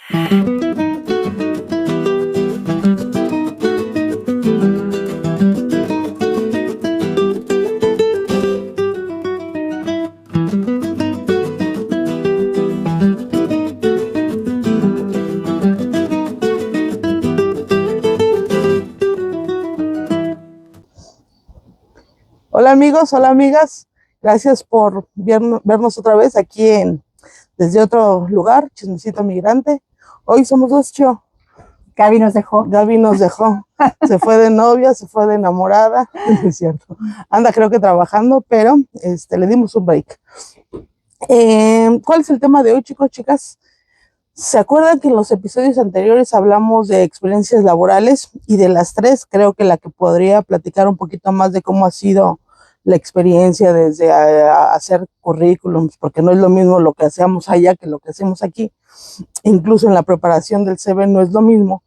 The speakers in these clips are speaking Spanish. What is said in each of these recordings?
Hola amigos, hola amigas, gracias por vernos otra vez aquí desde otro lugar, Chismecito Migrante. Hoy somos dos, Chio. Gaby nos dejó. Se fue de novia, se fue de enamorada, no es cierto. Anda creo que trabajando, pero le dimos un break. ¿Cuál es el tema de hoy, chicos, chicas? ¿Se acuerdan que en los episodios anteriores hablamos de experiencias laborales? Y de las tres, creo que la que podría platicar un poquito más de cómo ha sido la experiencia desde hacer currículums, porque no es lo mismo lo que hacemos allá que lo que hacemos aquí. Incluso en la preparación del CV no es lo mismo.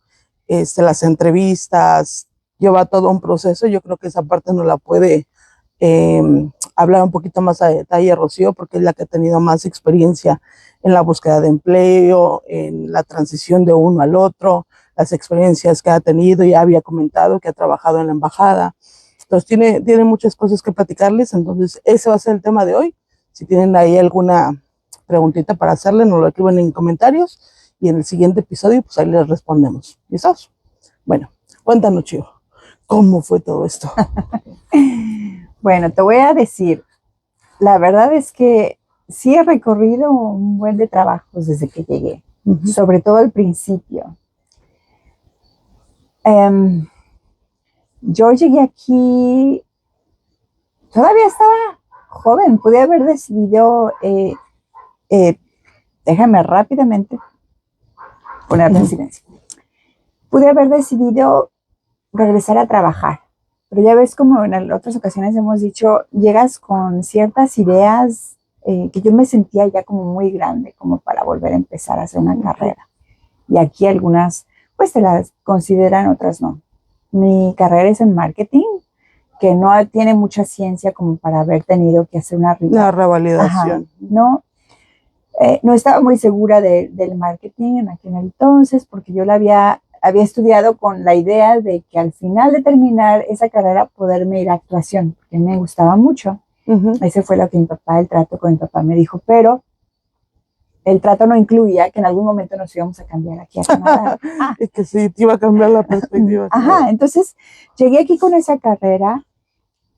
Las entrevistas, lleva todo un proceso. Yo creo que esa parte no la puede hablar un poquito más a detalle Rocío, porque es la que ha tenido más experiencia en la búsqueda de empleo, en la transición de uno al otro, las experiencias que ha tenido. Ya había comentado que ha trabajado en la embajada. Entonces tiene muchas cosas que platicarles. Entonces ese va a ser el tema de hoy. Si tienen ahí alguna preguntita para hacerle, nos lo escriben en comentarios y en el siguiente episodio pues ahí les respondemos. ¿Listos? Bueno, cuéntanos, Chío, ¿cómo fue todo esto? Bueno, te voy a decir, la verdad es que sí he recorrido un buen de trabajos desde que llegué, sobre todo al principio. Yo llegué aquí, todavía estaba joven, pude haber decidido, déjame rápidamente ponerme en silencio. Pude haber decidido regresar a trabajar, pero ya ves, como en otras ocasiones hemos dicho, llegas con ciertas ideas que yo me sentía ya como muy grande como para volver a empezar a hacer una carrera. Y aquí algunas pues se las consideran, otras no. Mi carrera es en marketing, que no tiene mucha ciencia como para haber tenido que hacer una revalidación. Ajá, no estaba muy segura del marketing en aquel entonces, porque yo la había estudiado con la idea de que al final de terminar esa carrera poderme ir a actuación, porque me gustaba mucho. Ese fue lo que el trato con mi papá me dijo, pero el trato no incluía que en algún momento nos íbamos a cambiar aquí a Canadá. Es que sí, te iba a cambiar la perspectiva. Ajá, entonces llegué aquí con esa carrera,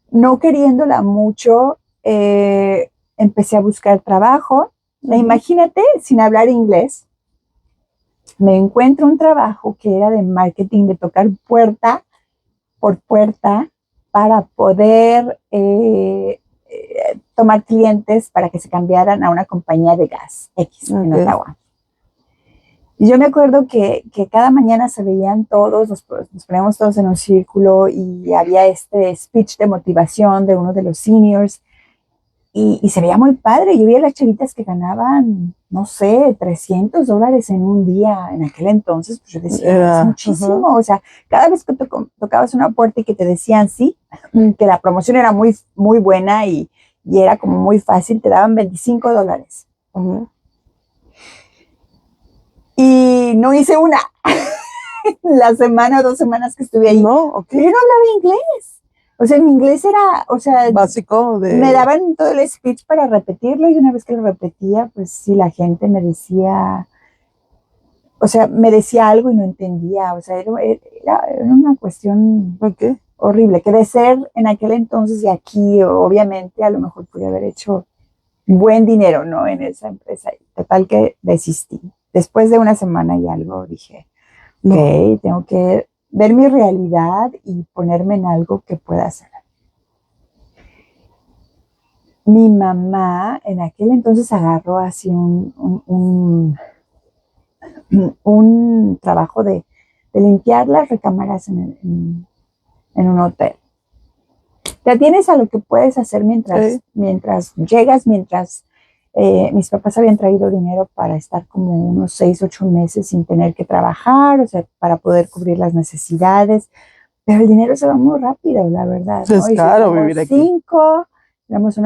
no queriéndola mucho, empecé a buscar trabajo. Imagínate, sin hablar inglés, me encuentro un trabajo que era de marketing, de tocar puerta por puerta para poder tomar clientes para que se cambiaran a una compañía de gas X en Ottawa. Y yo me acuerdo que cada mañana se veían todos, nos poníamos todos en un círculo y había este speech de motivación de uno de los seniors y se veía muy padre. Yo veía a las chavitas que ganaban, no sé, $300 en un día. En aquel entonces, pues yo decía, es muchísimo. O sea, cada vez que tocabas una puerta y que te decían sí, que la promoción era muy, muy buena y era como muy fácil, te daban $25. Y no hice una. La semana o 2 semanas que estuve ahí. No, okay. Yo no hablaba inglés. O sea, mi inglés era, básico. Me daban todo el speech para repetirlo y una vez que lo repetía, pues sí, la gente me decía, me decía algo y no entendía. O sea, era una cuestión horrible, que de ser en aquel entonces y aquí, obviamente, a lo mejor podría haber hecho buen dinero, ¿no? En esa empresa. Total que desistí. Después de una semana y algo dije, ok, tengo que ver mi realidad y ponerme en algo que pueda hacer. Mi mamá en aquel entonces agarró así un trabajo de limpiar las recámaras en un hotel. Te atienes a lo que puedes hacer mientras llegas, mis papás habían traído dinero para estar como unos 6, 8 meses sin tener que trabajar, o sea, para poder cubrir las necesidades, pero el dinero se va muy rápido, la verdad, ¿no? Es caro vivir aquí. Somos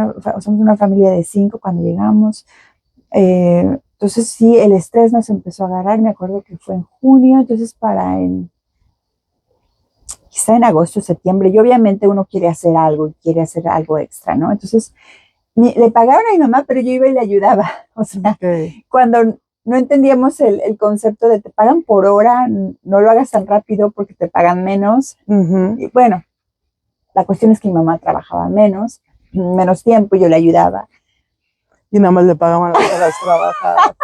una familia de 5 cuando llegamos, Entonces sí, el estrés nos empezó a agarrar, me acuerdo que fue en junio, entonces quizá en agosto, septiembre, y obviamente uno quiere hacer algo extra, ¿no? Entonces le pagaron a mi mamá, pero yo iba y le ayudaba. O sea, Okay. cuando no entendíamos el concepto de te pagan por hora, no lo hagas tan rápido porque te pagan menos. Ujú. Y bueno, la cuestión es que mi mamá trabajaba menos tiempo, y yo le ayudaba. Y nada más le pagaban las horas trabajadas.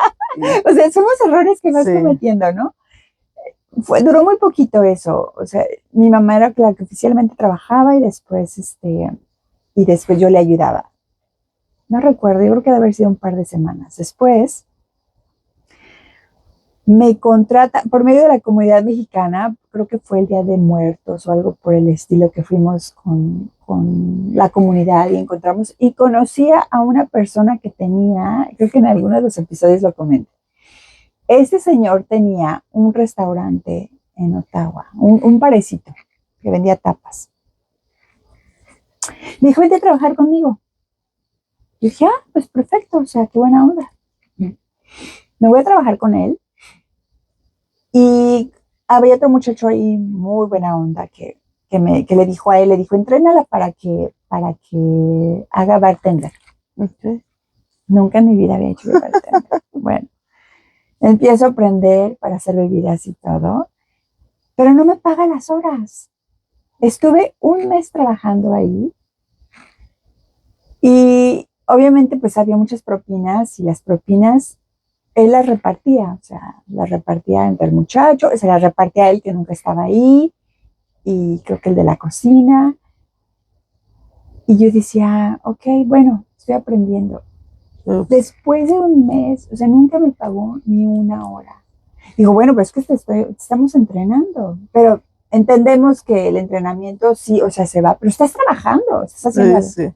O sea, son los errores que vas Sí. cometiendo, ¿no? Duró muy poquito eso. O sea, mi mamá era la que oficialmente trabajaba y después yo le ayudaba. No recuerdo, yo creo que debe haber sido un par de semanas. Después me contrata por medio de la comunidad mexicana, creo que fue el Día de Muertos o algo por el estilo, que fuimos con la comunidad y conocía a una persona que tenía, creo que en algunos de los episodios lo comenté. Este señor tenía un restaurante en Ottawa, un barecito que vendía tapas. Me dijo, vente a trabajar conmigo. Y dije, pues perfecto, o sea, qué buena onda. Me voy a trabajar con él. Y había otro muchacho ahí, muy buena onda, que le dijo a él, entrénala para que haga bartender. Okay. Nunca en mi vida había hecho bartender. Bueno, empiezo a aprender para hacer bebidas y todo, pero no me paga las horas. Estuve un mes trabajando ahí y obviamente pues había muchas propinas, y las propinas él las repartía, o sea, las repartía entre el muchacho, se las repartía a él que nunca estaba ahí, y creo que el de la cocina. Y yo decía, ok, bueno, estoy aprendiendo. Ups. Después de un mes, o sea, nunca me pagó ni una hora. Digo, bueno, pero es que estamos entrenando, pero entendemos que el entrenamiento sí, o sea, se va, pero estás trabajando, estás haciendo algo. Sí.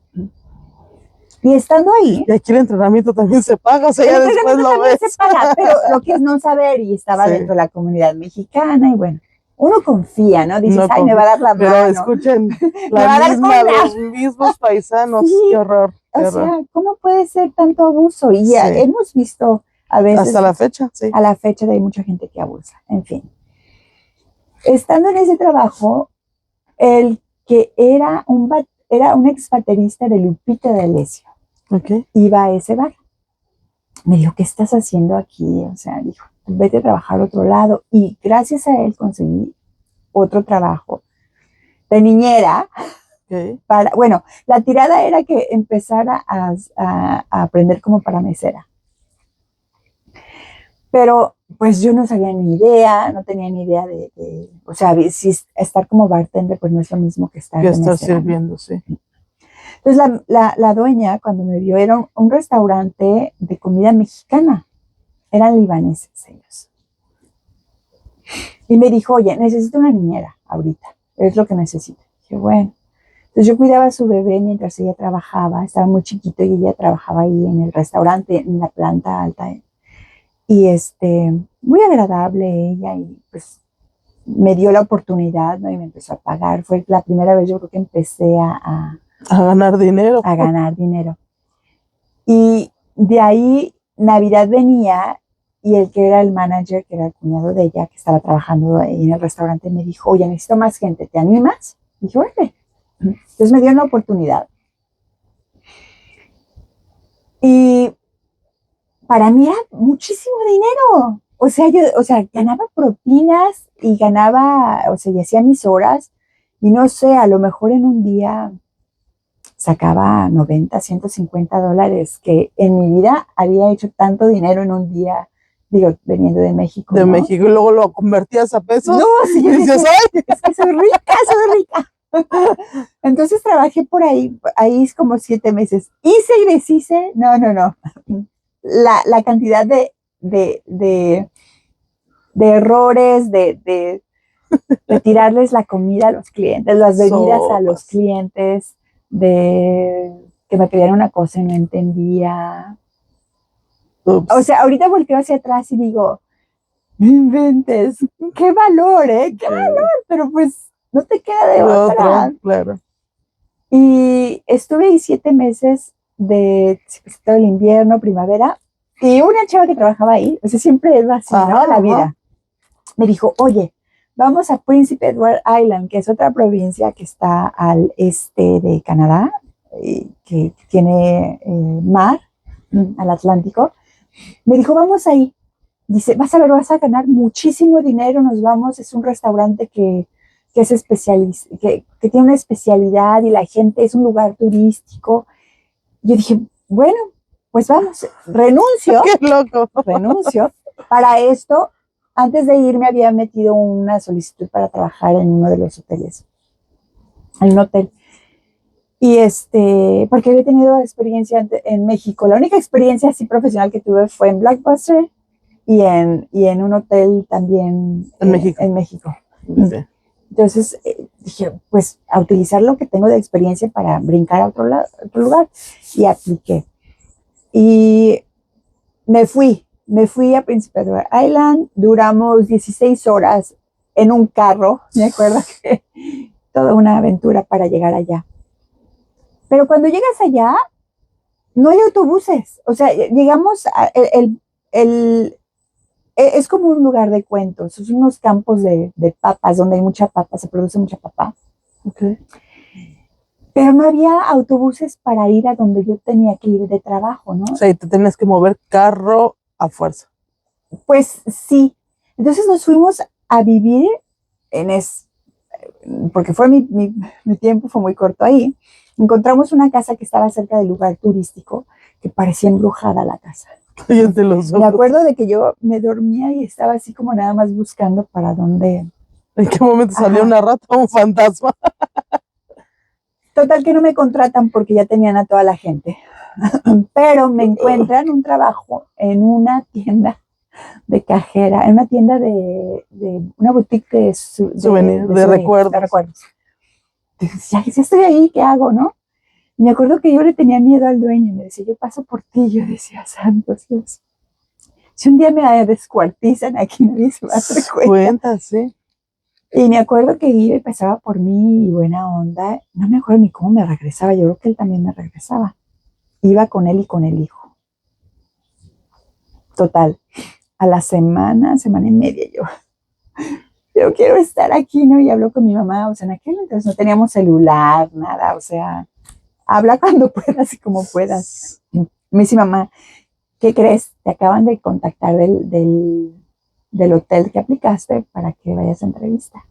Y estando ahí, Y aquí el entrenamiento también se paga, o sea, ya después lo ves. se paga, pero lo que es no saber, y estaba Sí. dentro de la comunidad mexicana, y bueno, uno confía, ¿no? Dices, No ay, me va a dar la Pero mano. escuchen, Me va a dar con los mismos paisanos, Sí, qué horror. Qué O horror. sea, ¿cómo puede ser tanto abuso? Y Sí. hemos visto a veces, Hasta la fecha, sí. a la fecha, hay mucha gente que abusa. En fin, estando en ese trabajo, el que era un ex baterista de Lupita D'Alessio, Okay. iba a ese bar. Me dijo, ¿qué estás haciendo aquí? O sea, dijo, vete a trabajar a otro lado. Y gracias a él conseguí otro trabajo de niñera. Okay. Bueno, la tirada era que empezara a aprender como para mesera. Pero pues yo no sabía ni idea, no tenía ni idea o sea, si estar como bartender pues no es lo mismo que estar Que de estar mesera, sirviendo, ¿no? sí. Entonces la dueña, cuando me vio, era un restaurante de comida mexicana. Eran libaneses ellos. Y me dijo, oye, necesito una niñera ahorita, es lo que necesito. Dije, bueno. Entonces yo cuidaba a su bebé mientras ella trabajaba, estaba muy chiquito y ella trabajaba ahí en el restaurante, en la planta alta. Y muy agradable ella, y pues me dio la oportunidad, ¿no? Y me empezó a pagar. Fue la primera vez, yo creo, que empecé a ganar dinero. A ganar dinero. Y de ahí Navidad venía, y el que era el manager, que era el cuñado de ella, que estaba trabajando ahí en el restaurante, me dijo, oye, necesito más gente, ¿te animas? Y dije, órale. Entonces me dio una oportunidad. Y para mí era muchísimo dinero. O sea, ganaba propinas y y hacía mis horas. Y no sé, a lo mejor en un día sacaba 90, $150, que en mi vida había hecho tanto dinero en un día, digo, veniendo de México. De ¿no? México, y luego lo convertías a pesos. No, sí, yo dices, decía, ¡ay! Es que soy rica. Entonces trabajé por ahí es como 7 meses. Hice y deshice, no. La cantidad de errores, de tirarles la comida a los clientes, las bebidas a los clientes, de que me pedían una cosa y no entendía. Ups. O sea, ahorita volteo hacia atrás y digo, no inventes, qué valor, qué valor, pero pues no te queda de otra. Claro. Y estuve ahí 7 meses de todo el invierno, primavera, Y una chava que trabajaba ahí, o sea, siempre es así, ¿no? La vida. Me dijo, oye, vamos a Príncipe Edward Island, que es otra provincia que está al este de Canadá, que tiene mar, al Atlántico. Me dijo, vamos ahí. Dice, vas a ver, vas a ganar muchísimo dinero, nos vamos, es un restaurante que es que tiene una especialidad y la gente, es un lugar turístico. Yo dije, bueno, pues vamos, renuncio. ¡Qué loco! Renuncio. Para esto, antes de irme había metido una solicitud para trabajar en uno de los hoteles, en un hotel. Y porque había tenido experiencia en México. La única experiencia así profesional que tuve fue en Blockbuster y en un hotel también En México. Okay. Entonces dije, pues a utilizar lo que tengo de experiencia para brincar a otro lugar. Y apliqué. Y me fui a Príncipe Edward Island, duramos 16 horas en un carro, me acuerdo que toda una aventura para llegar allá. Pero cuando llegas allá, no hay autobuses, o sea, llegamos es como un lugar de cuentos, son unos campos de papas, donde hay mucha papa, se produce mucha papa. Okay. Pero no había autobuses para ir a donde yo tenía que ir de trabajo, ¿no? O sea, y te tenías que mover carro a fuerza. Pues sí. Entonces nos fuimos a vivir porque fue mi tiempo fue muy corto ahí. Encontramos una casa que estaba cerca del lugar turístico, que parecía embrujada la casa. Cállate los ojos. Me acuerdo de que yo me dormía y estaba así como nada más buscando para dónde. ¿En qué momento salió una rata o un fantasma? Total que no me contratan porque ya tenían a toda la gente. Pero me encuentran un trabajo en una tienda de cajera, en una tienda de una boutique de recuerdos. De recuerdos. Entonces, ya estoy ahí, ¿qué hago, no? Me acuerdo que yo le tenía miedo al dueño y me decía, yo paso por ti. Yo decía, santos Dios. Si un día me descuartizan, aquí nadie se va a dar cuenta. Sí. Y me acuerdo que iba y pasaba por mí y buena onda. No me acuerdo ni cómo me regresaba. Yo creo que él también me regresaba. Iba con él y con el hijo. Total. A la semana y media yo quiero estar aquí, ¿no? Y hablo con mi mamá. O sea, en aquel entonces no teníamos celular, nada. O sea, habla cuando puedas y como puedas. Me dice mamá, ¿qué crees? Te acaban de contactar del hotel que aplicaste para que vayas a entrevista.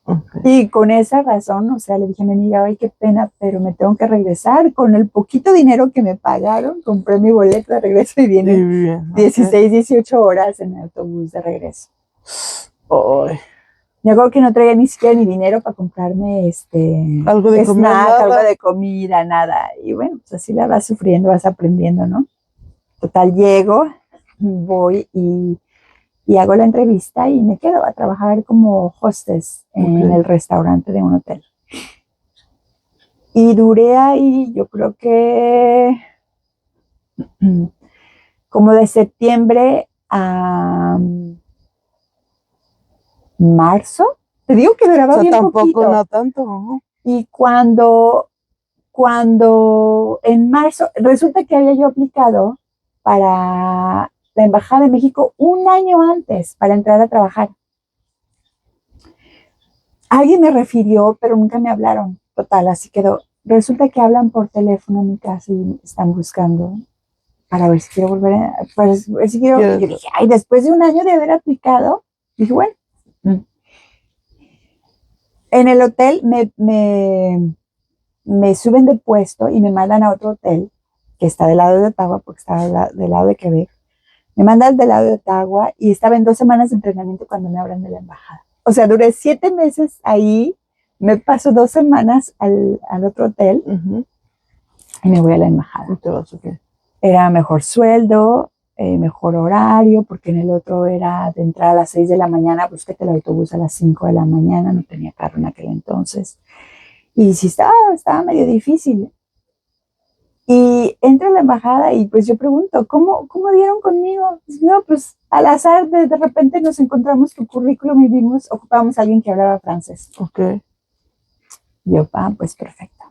Okay. Y con esa razón, o sea, le dije a mi amiga, ay, qué pena, pero me tengo que regresar. Con el poquito dinero que me pagaron, compré mi boleto de regreso y viene 16, 18 horas en el autobús de regreso. Ay. Me acuerdo que no traía ni siquiera ni dinero para comprarme algo de snack, algo de comida, nada. Y bueno, pues así la vas sufriendo, vas aprendiendo, ¿no? Total, llego, voy y hago la entrevista y me quedo a trabajar como hostess en el restaurante de un hotel. Y duré ahí, yo creo que como de septiembre a marzo. Te digo que duraba bien poquito. No tanto. Uh-huh. Y cuando en marzo, resulta que había yo aplicado para la Embajada de México un año antes para entrar a trabajar. Alguien me refirió, pero nunca me hablaron. Total, así quedó. Resulta que hablan por teléfono a mi casa y están buscando para ver si quiero volver para ver si quiero. Yo dije, ay, después de un año de haber aplicado, dije, bueno. En el hotel me suben de puesto y me mandan a otro hotel que está del lado de Ottawa, porque estaba del lado de Quebec. Me mandan del lado de Ottawa y estaba en 2 semanas de entrenamiento cuando me abran de la embajada. O sea, duré 7 meses ahí, me paso 2 semanas al otro hotel y me voy a la embajada. Okay. Era mejor sueldo, mejor horario, porque en el otro era de entrar a las 6 de la mañana, búsquete el autobús a las 5 de la mañana, no tenía carro en aquel entonces. Y sí estaba medio difícil. Y entro a la embajada y pues yo pregunto, ¿cómo dieron conmigo? No, pues al azar de repente nos encontramos tu currículum y ocupábamos a alguien que hablaba francés. Ok. Yo, pues perfecto.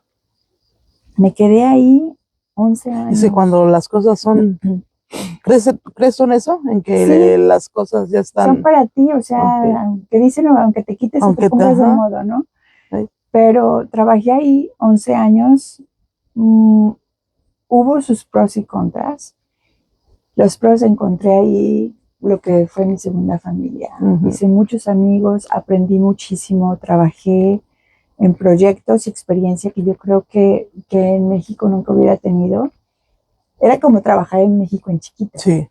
Me quedé ahí 11 años. Dice, cuando las cosas son ¿Crees tú en eso? En que Sí, las cosas ya son están, para ti, o sea, ok, aunque dicen, aunque te quites o aunque te pongas de ajá, modo, ¿no? ay, Pero trabajé ahí 11 años, hubo sus pros y contras. Los pros encontré ahí lo que fue mi segunda familia. Hice muchos amigos, aprendí muchísimo, trabajé en proyectos y experiencia que yo creo que en México nunca hubiera tenido. Era como trabajar en México en chiquito. sí.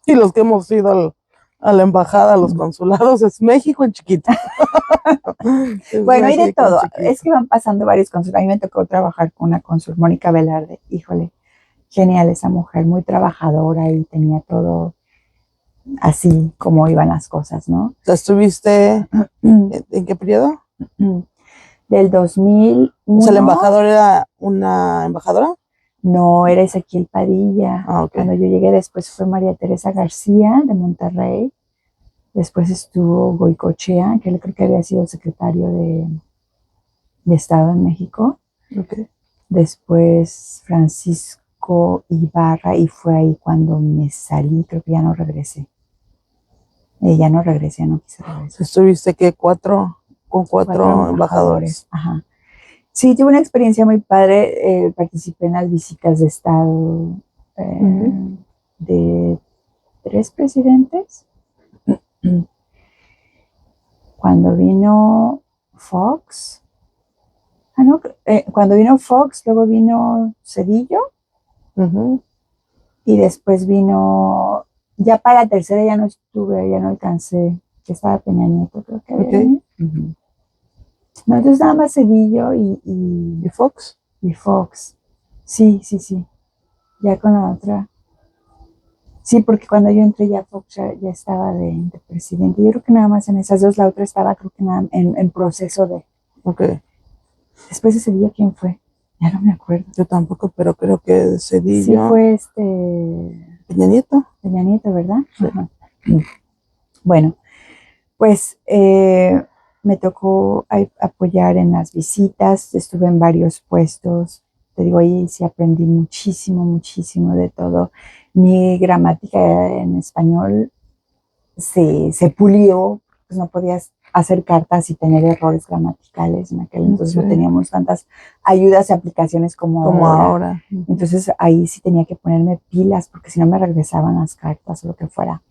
Y los que hemos ido a la embajada, a los consulados, es México en chiquito. Es Bueno, hay de México en todo. Es chiquito. que van pasando varios cónsules. A mí me tocó trabajar con una cónsul, Mónica Velarde. Híjole, genial esa mujer, muy trabajadora y tenía todo así como iban las cosas, ¿no? ¿Estuviste en qué periodo? Del O sea, ¿el 2001, embajador era una embajadora? no era Ezequiel Padilla. Ah, ok. Cuando yo llegué después fue María Teresa García de Monterrey. Después estuvo Goicochea, que él creo que había sido secretario de Estado en México. Okay. Después Francisco Ibarra, y fue ahí cuando me salí, creo que ya no regresé. Ya no regresé, no quise regresar. ¿Estuviste qué? Con cuatro embajadores. Ajá. Sí, tuve una experiencia muy padre. Participé en las visitas de Estado de 3 presidentes. Cuando vino Fox, no, cuando vino Fox, luego vino Cedillo y después vino, ya para la tercera ya no estuve, ya no alcancé, que estaba Peña Nieto, creo que había. Okay. No, entonces nada más Cedillo ¿Y Fox? y Fox. Sí, sí, sí. Ya con la otra. Sí, porque cuando yo entré ya Fox ya estaba de presidente. Yo creo que nada más en esas dos, la otra estaba creo que nada, en proceso de. Ok. Después de ese día, ¿quién fue? Ya no me acuerdo. Yo tampoco, pero creo que Sí Cedillo. fue Peña Nieto. Peña Nieto, ¿verdad? Sí. Ajá. Bueno, pues me tocó apoyar en las visitas, estuve en varios puestos, te digo, ahí sí aprendí muchísimo, muchísimo de todo. Mi gramática en español se pulió, pues no podías hacer cartas y tener errores gramaticales. En aquel entonces Sí. no teníamos tantas ayudas y aplicaciones como ahora. Entonces ahí sí tenía que ponerme pilas porque si no me regresaban las cartas o lo que fuera.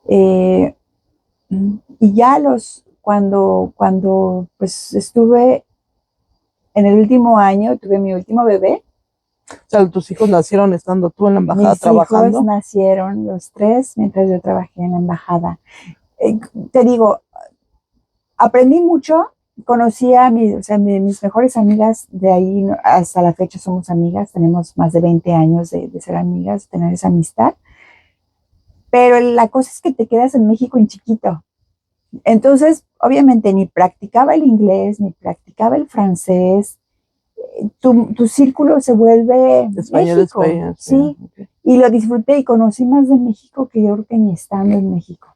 Y ya cuando pues estuve en el último año, tuve mi último bebé. O sea, tus hijos nacieron estando tú en la embajada trabajando. Mis hijos nacieron los 3 mientras yo trabajé en la embajada. Te digo, aprendí mucho, conocí a mis mejores amigas de ahí, hasta la fecha somos amigas, tenemos más de 20 años de ser amigas, de tener esa amistad. Pero la cosa es que te quedas en México en chiquito. Entonces, obviamente, ni practicaba el inglés, ni practicaba el francés. Tu círculo se vuelve Español, México, España, sí. Okay. Y lo disfruté y conocí más de México que yo creo que ni estando en México.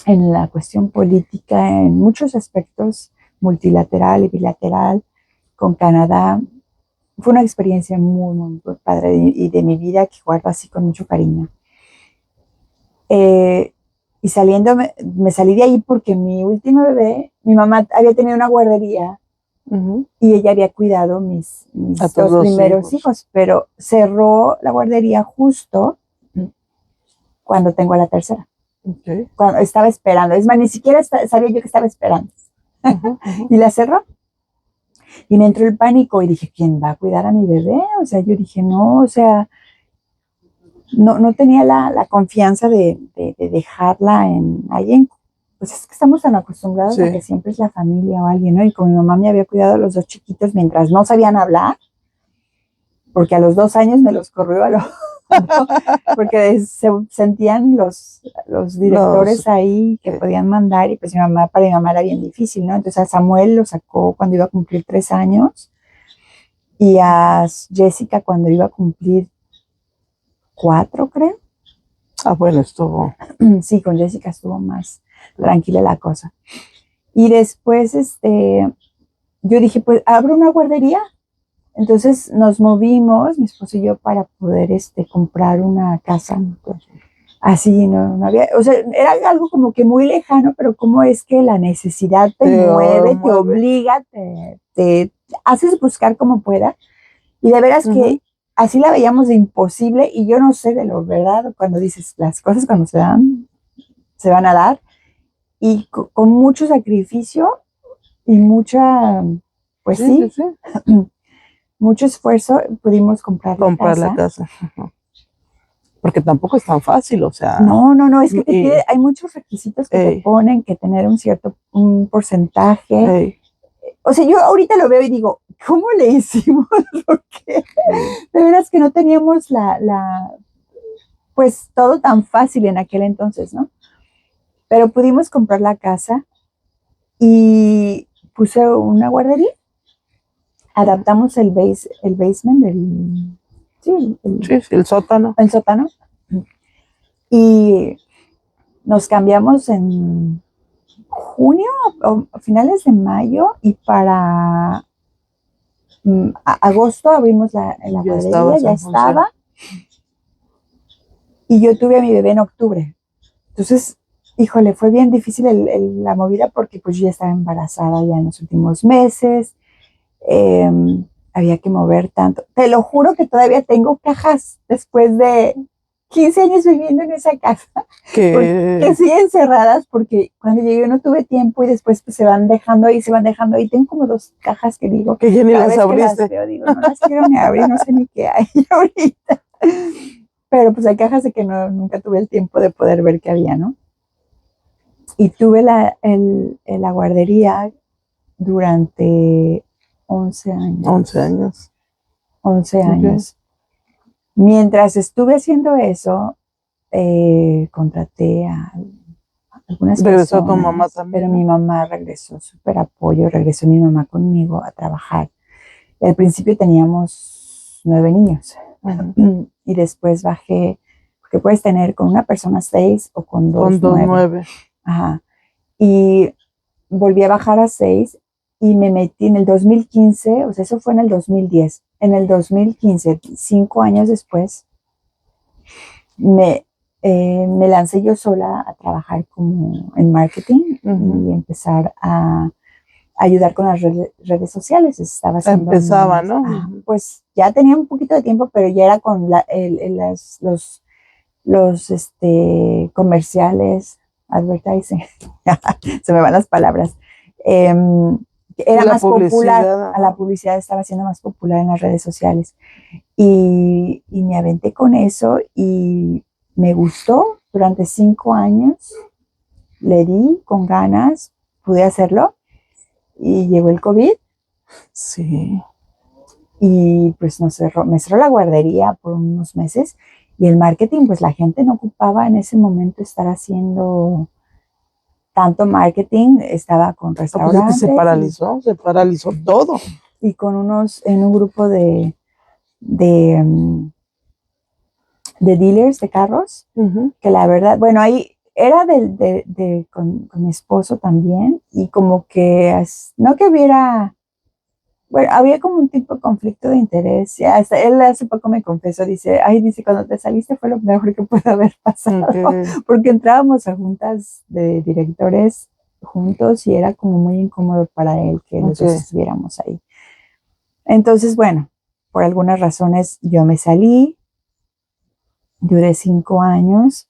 En la cuestión política, en muchos aspectos, multilateral y bilateral, con Canadá. Fue una experiencia muy, muy padre y de mi vida que guardo así con mucho cariño. Y saliendo, me salí de ahí porque mi último bebé, mi mamá había tenido una guardería y ella había cuidado mis dos primeros hijos, pero cerró la guardería justo cuando tengo a la tercera. Okay. Cuando estaba esperando. Es más, ni siquiera sabía yo que estaba esperando. Y la cerró. Y me entró el pánico y dije, ¿quién va a cuidar a mi bebé? O sea, yo dije, no, o sea, no tenía la confianza de dejarla en alguien. Pues es que estamos tan acostumbrados a que siempre es la familia o alguien, ¿no? Y como mi mamá me había cuidado a los 2 chiquitos mientras no sabían hablar, porque a los 2 años me los corrió porque se sentían los directores ahí que podían mandar, y pues para mi mamá era bien difícil, ¿no? Entonces a Samuel lo sacó cuando iba a cumplir 3 años y a Jessica cuando iba a cumplir 4, creo. Ah, bueno, estuvo. Sí, con Jessica estuvo más tranquila la cosa. Y después, yo dije, pues, abro una guardería. Entonces nos movimos, mi esposo y yo, para poder comprar una casa. Así, no había, o sea, era algo como que muy lejano, pero cómo es que la necesidad te mueve, te obliga, te haces buscar como pueda. Y de veras que así la veíamos de imposible, y yo no sé de lo verdad cuando dices las cosas cuando se dan, se van a dar, y con mucho sacrificio y mucha, pues sí, mucho esfuerzo pudimos comprar la casa. Porque tampoco es tan fácil, o sea. No, es que hay muchos requisitos que te ponen, que tener un porcentaje. O sea, yo ahorita lo veo y digo, ¿cómo le hicimos? Porque de veras que no teníamos pues todo tan fácil en aquel entonces, ¿no? Pero pudimos comprar la casa y puse una guardería. Adaptamos el basement, el sótano. El sótano. Y nos cambiamos en junio o finales de mayo, y para agosto abrimos la guardería, ya estaba. Y yo tuve a mi bebé en octubre. Entonces, híjole, fue bien difícil la movida, porque pues yo ya estaba embarazada ya en los últimos meses. Había que mover tanto. Te lo juro que todavía tengo cajas después de 15 años viviendo en esa casa, que siguen cerradas, porque cuando llegué no tuve tiempo, y después pues se van dejando ahí. Tengo como 2 cajas que digo, que ya ni las abriste. Las veo, digo, no las quiero ni abrir, no sé ni qué hay ahorita. Pero pues hay cajas de que nunca tuve el tiempo de poder ver qué había, ¿no? Y tuve la guardería durante 11 años. 11 años. 11 años. Mientras estuve haciendo eso, contraté a algunas regresó personas. Tu mamá también. Pero mi mamá regresó, súper apoyo, regresó mi mamá conmigo a trabajar. Y al principio teníamos 9 niños. Y después bajé, porque puedes tener con una persona 6 o con 2 9. Ajá. Y volví a bajar a 6, y me metí en el 2015, o sea, eso fue en el 2010. En el 2015, 5 años después, me lancé yo sola a trabajar como en marketing y empezar a ayudar con las redes sociales. Empezaba, ¿no? Pues ya tenía un poquito de tiempo, pero ya era con los comerciales, advertising, se me van las palabras. Era más popular, la publicidad estaba siendo más popular en las redes sociales, y me aventé con eso, y me gustó. Durante 5 años le di con ganas, pude hacerlo, y llegó el COVID. Sí. Y pues me cerró la guardería por unos meses, y el marketing, pues la gente no ocupaba en ese momento estar haciendo tanto marketing, estaba con restaurantes. Se paralizó todo. Y en un grupo de dealers de carros, que la verdad, bueno, ahí era con mi esposo también, y como que, no que hubiera, bueno, había como un tipo de conflicto de interés. Hasta él hace poco me confesó, dice, cuando te saliste fue lo mejor que puede haber pasado, porque entrábamos a juntas de directores juntos, y era como muy incómodo para él que nosotros estuviéramos ahí. Entonces, bueno, por algunas razones yo me salí, duré 5 años,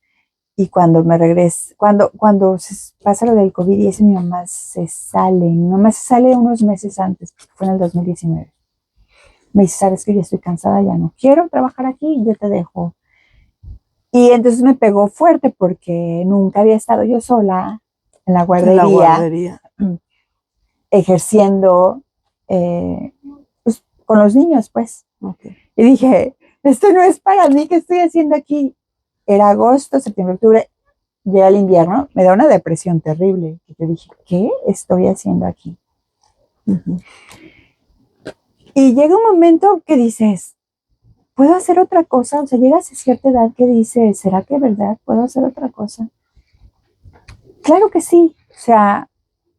y cuando me regresé, cuando se pasa lo del COVID y eso, mi mamá se sale unos meses antes, porque fue en el 2019. Me dice, ¿sabes qué? Yo estoy cansada, ya no quiero trabajar aquí, yo te dejo. Y entonces me pegó fuerte, porque nunca había estado yo sola en la guardería. Ejerciendo pues, con los niños, pues. Y dije, esto no es para mí, ¿qué estoy haciendo aquí? Era agosto, septiembre, octubre, llega el invierno, me da una depresión terrible. Y te dije, ¿qué estoy haciendo aquí? Y llega un momento que dices, ¿puedo hacer otra cosa? O sea, llegas a cierta edad que dices, ¿será que de verdad puedo hacer otra cosa? Claro que sí. O sea,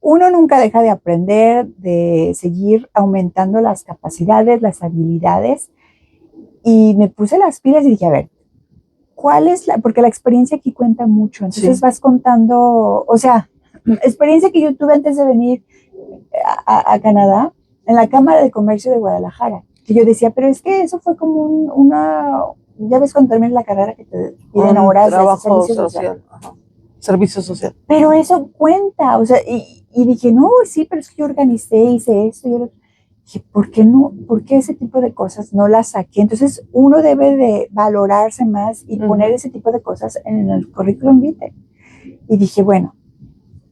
uno nunca deja de aprender, de seguir aumentando las capacidades, las habilidades. Y me puse las pilas y dije, a ver, ¿cuál es porque la experiencia aquí cuenta mucho? Entonces vas contando, o sea, experiencia que yo tuve antes de venir a Canadá, en la Cámara de Comercio de Guadalajara. Que yo decía, pero es que eso fue como ya ves cuando terminas la carrera que te piden horas de servicio social. Servicio social. Pero eso cuenta, o sea, y dije, no, sí, pero es que yo organicé, hice esto, dije, ¿por qué no? ¿Por qué ese tipo de cosas no las saqué? Entonces, uno debe de valorarse más y poner ese tipo de cosas en el currículum vitae. Y dije, bueno,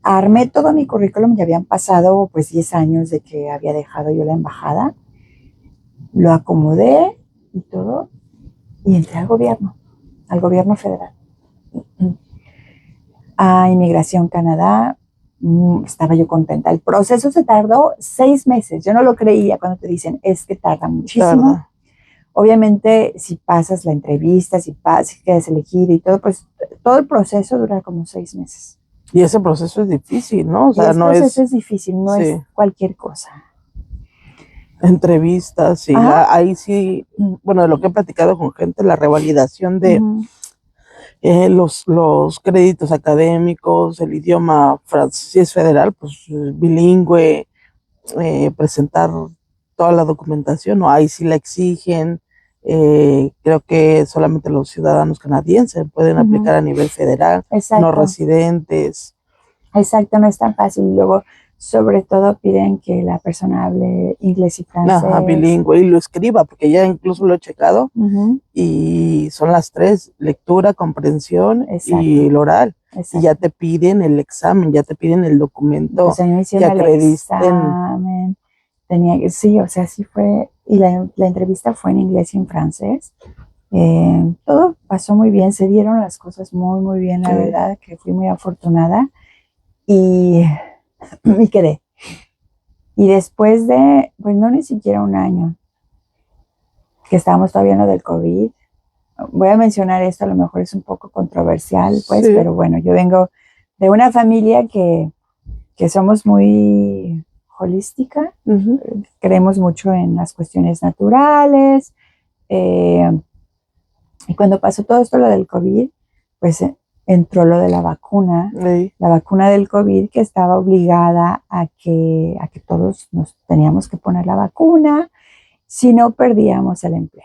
armé todo mi currículum, ya habían pasado pues 10 años de que había dejado yo la embajada, lo acomodé y todo, y entré al gobierno federal. A Inmigración Canadá, estaba yo contenta. El proceso se tardó 6 meses. Yo no lo creía cuando te dicen, es que tarda muchísimo. Obviamente, si pasas la entrevista, si quedas elegido y todo, pues todo el proceso dura como 6 meses. Y ese proceso es difícil, ¿no? O sea, ese proceso es difícil, no es cualquier cosa. Entrevistas, sí, ahí sí, bueno, de lo que he platicado con gente, la revalidación de los créditos académicos, el idioma francés, si es federal, pues bilingüe, presentar toda la documentación, ¿no? Ahí sí la exigen. Creo que solamente los ciudadanos canadienses pueden aplicar a nivel federal, no residentes. Exacto, no es tan fácil. Y luego, sobre todo, piden que la persona hable inglés y francés. Bilingüe, y lo escriba, porque ya incluso lo he checado, y son las 3, lectura, comprensión y el oral. Y ya te piden el examen, ya te piden el documento pues me que acrediten. Sí, o sea, sí fue, y la entrevista fue en inglés y en francés. Todo pasó muy bien, se dieron las cosas muy, muy bien, la verdad, que fui muy afortunada. Y me quedé. Y después de, pues no ni siquiera un año, que estábamos todavía en lo del COVID, voy a mencionar esto, a lo mejor es un poco controversial, pues, pero bueno, yo vengo de una familia que somos muy holística, creemos mucho en las cuestiones naturales, y cuando pasó todo esto, lo del COVID, pues entró lo de la vacuna del COVID, que estaba obligada a que todos nos teníamos que poner la vacuna, si no perdíamos el empleo.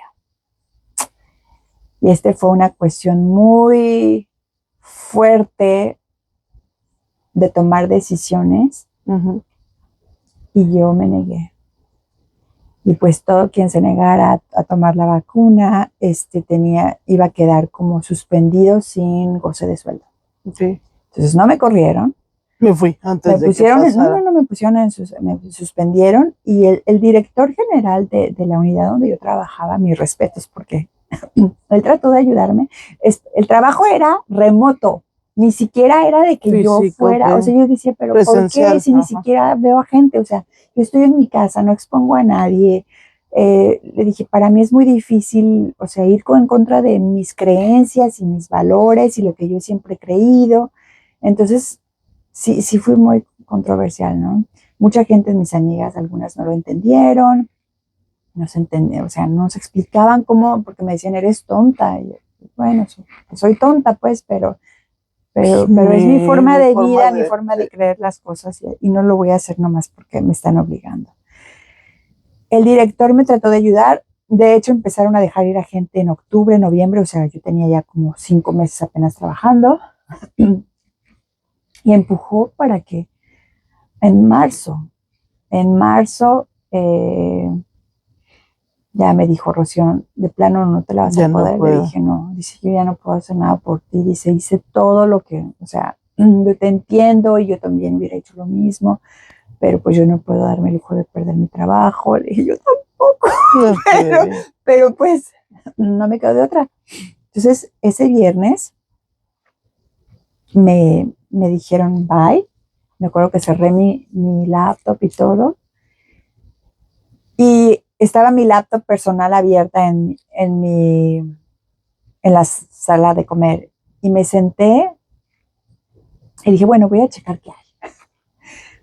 Y fue una cuestión muy fuerte de tomar decisiones, y yo me negué. Y pues todo quien se negara a tomar la vacuna, iba a quedar como suspendido sin goce de sueldo. Entonces no me corrieron. Me fui antes de que pasara. No me pusieron, me suspendieron, y el director general de la unidad donde yo trabajaba, mis respetos, porque él trató de ayudarme. El trabajo era remoto, ni siquiera era de que yo fuera, o sea, yo decía, pero presencial, ¿por qué si ni siquiera veo a gente? O sea, yo estoy en mi casa, no expongo a nadie. Le dije, para mí es muy difícil, o sea, ir en contra de mis creencias y mis valores y lo que yo siempre he creído. Entonces, sí fui muy controversial, ¿no? Mucha gente, mis amigas, algunas no lo entendieron, o sea, no se explicaban cómo, porque me decían, eres tonta. Y yo, bueno, soy tonta, pues, pero es mi forma de vida, mi forma de creer las cosas, y no lo voy a hacer nomás porque me están obligando. El director me trató de ayudar. De hecho, empezaron a dejar ir a gente en octubre, noviembre, o sea, yo tenía ya como 5 meses apenas trabajando, y empujó para que en marzo, ya me dijo, Rocío, de plano no te la vas a poder. Le dije, no, dice, yo ya no puedo hacer nada por ti. Dice, hice todo lo que, o sea, yo te entiendo y yo también hubiera hecho lo mismo, pero pues yo no puedo darme el lujo de perder mi trabajo. Le dije, yo tampoco, pero pues no me quedo de otra. Entonces, ese viernes me dijeron bye. Me acuerdo que cerré mi laptop y todo. Y estaba mi laptop personal abierta en la sala de comer. Y me senté y dije, bueno, voy a checar qué hay.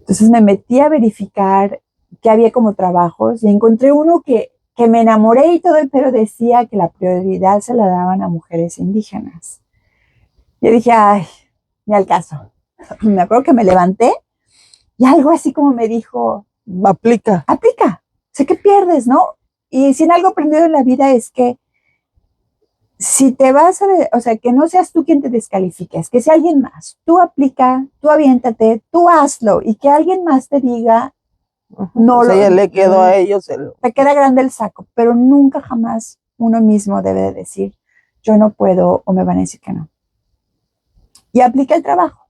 Entonces me metí a verificar qué había como trabajos y encontré uno que me enamoré y todo, pero decía que la prioridad se la daban a mujeres indígenas. Yo dije, ay, ni al caso. Me acuerdo que me levanté y algo así como me dijo, Aplica. aplica, sé que pierdes, ¿no? Y si en algo aprendido en la vida es que si te vas a, o sea, que no seas tú quien te descalifiques, que sea alguien más, tú aplica, tú aviéntate, tú hazlo y que alguien más te diga, no, O sea, ya le quedó a ellos el... te queda grande el saco, pero nunca jamás uno mismo debe de decir, yo no puedo o me van a decir que no. Y aplica el trabajo.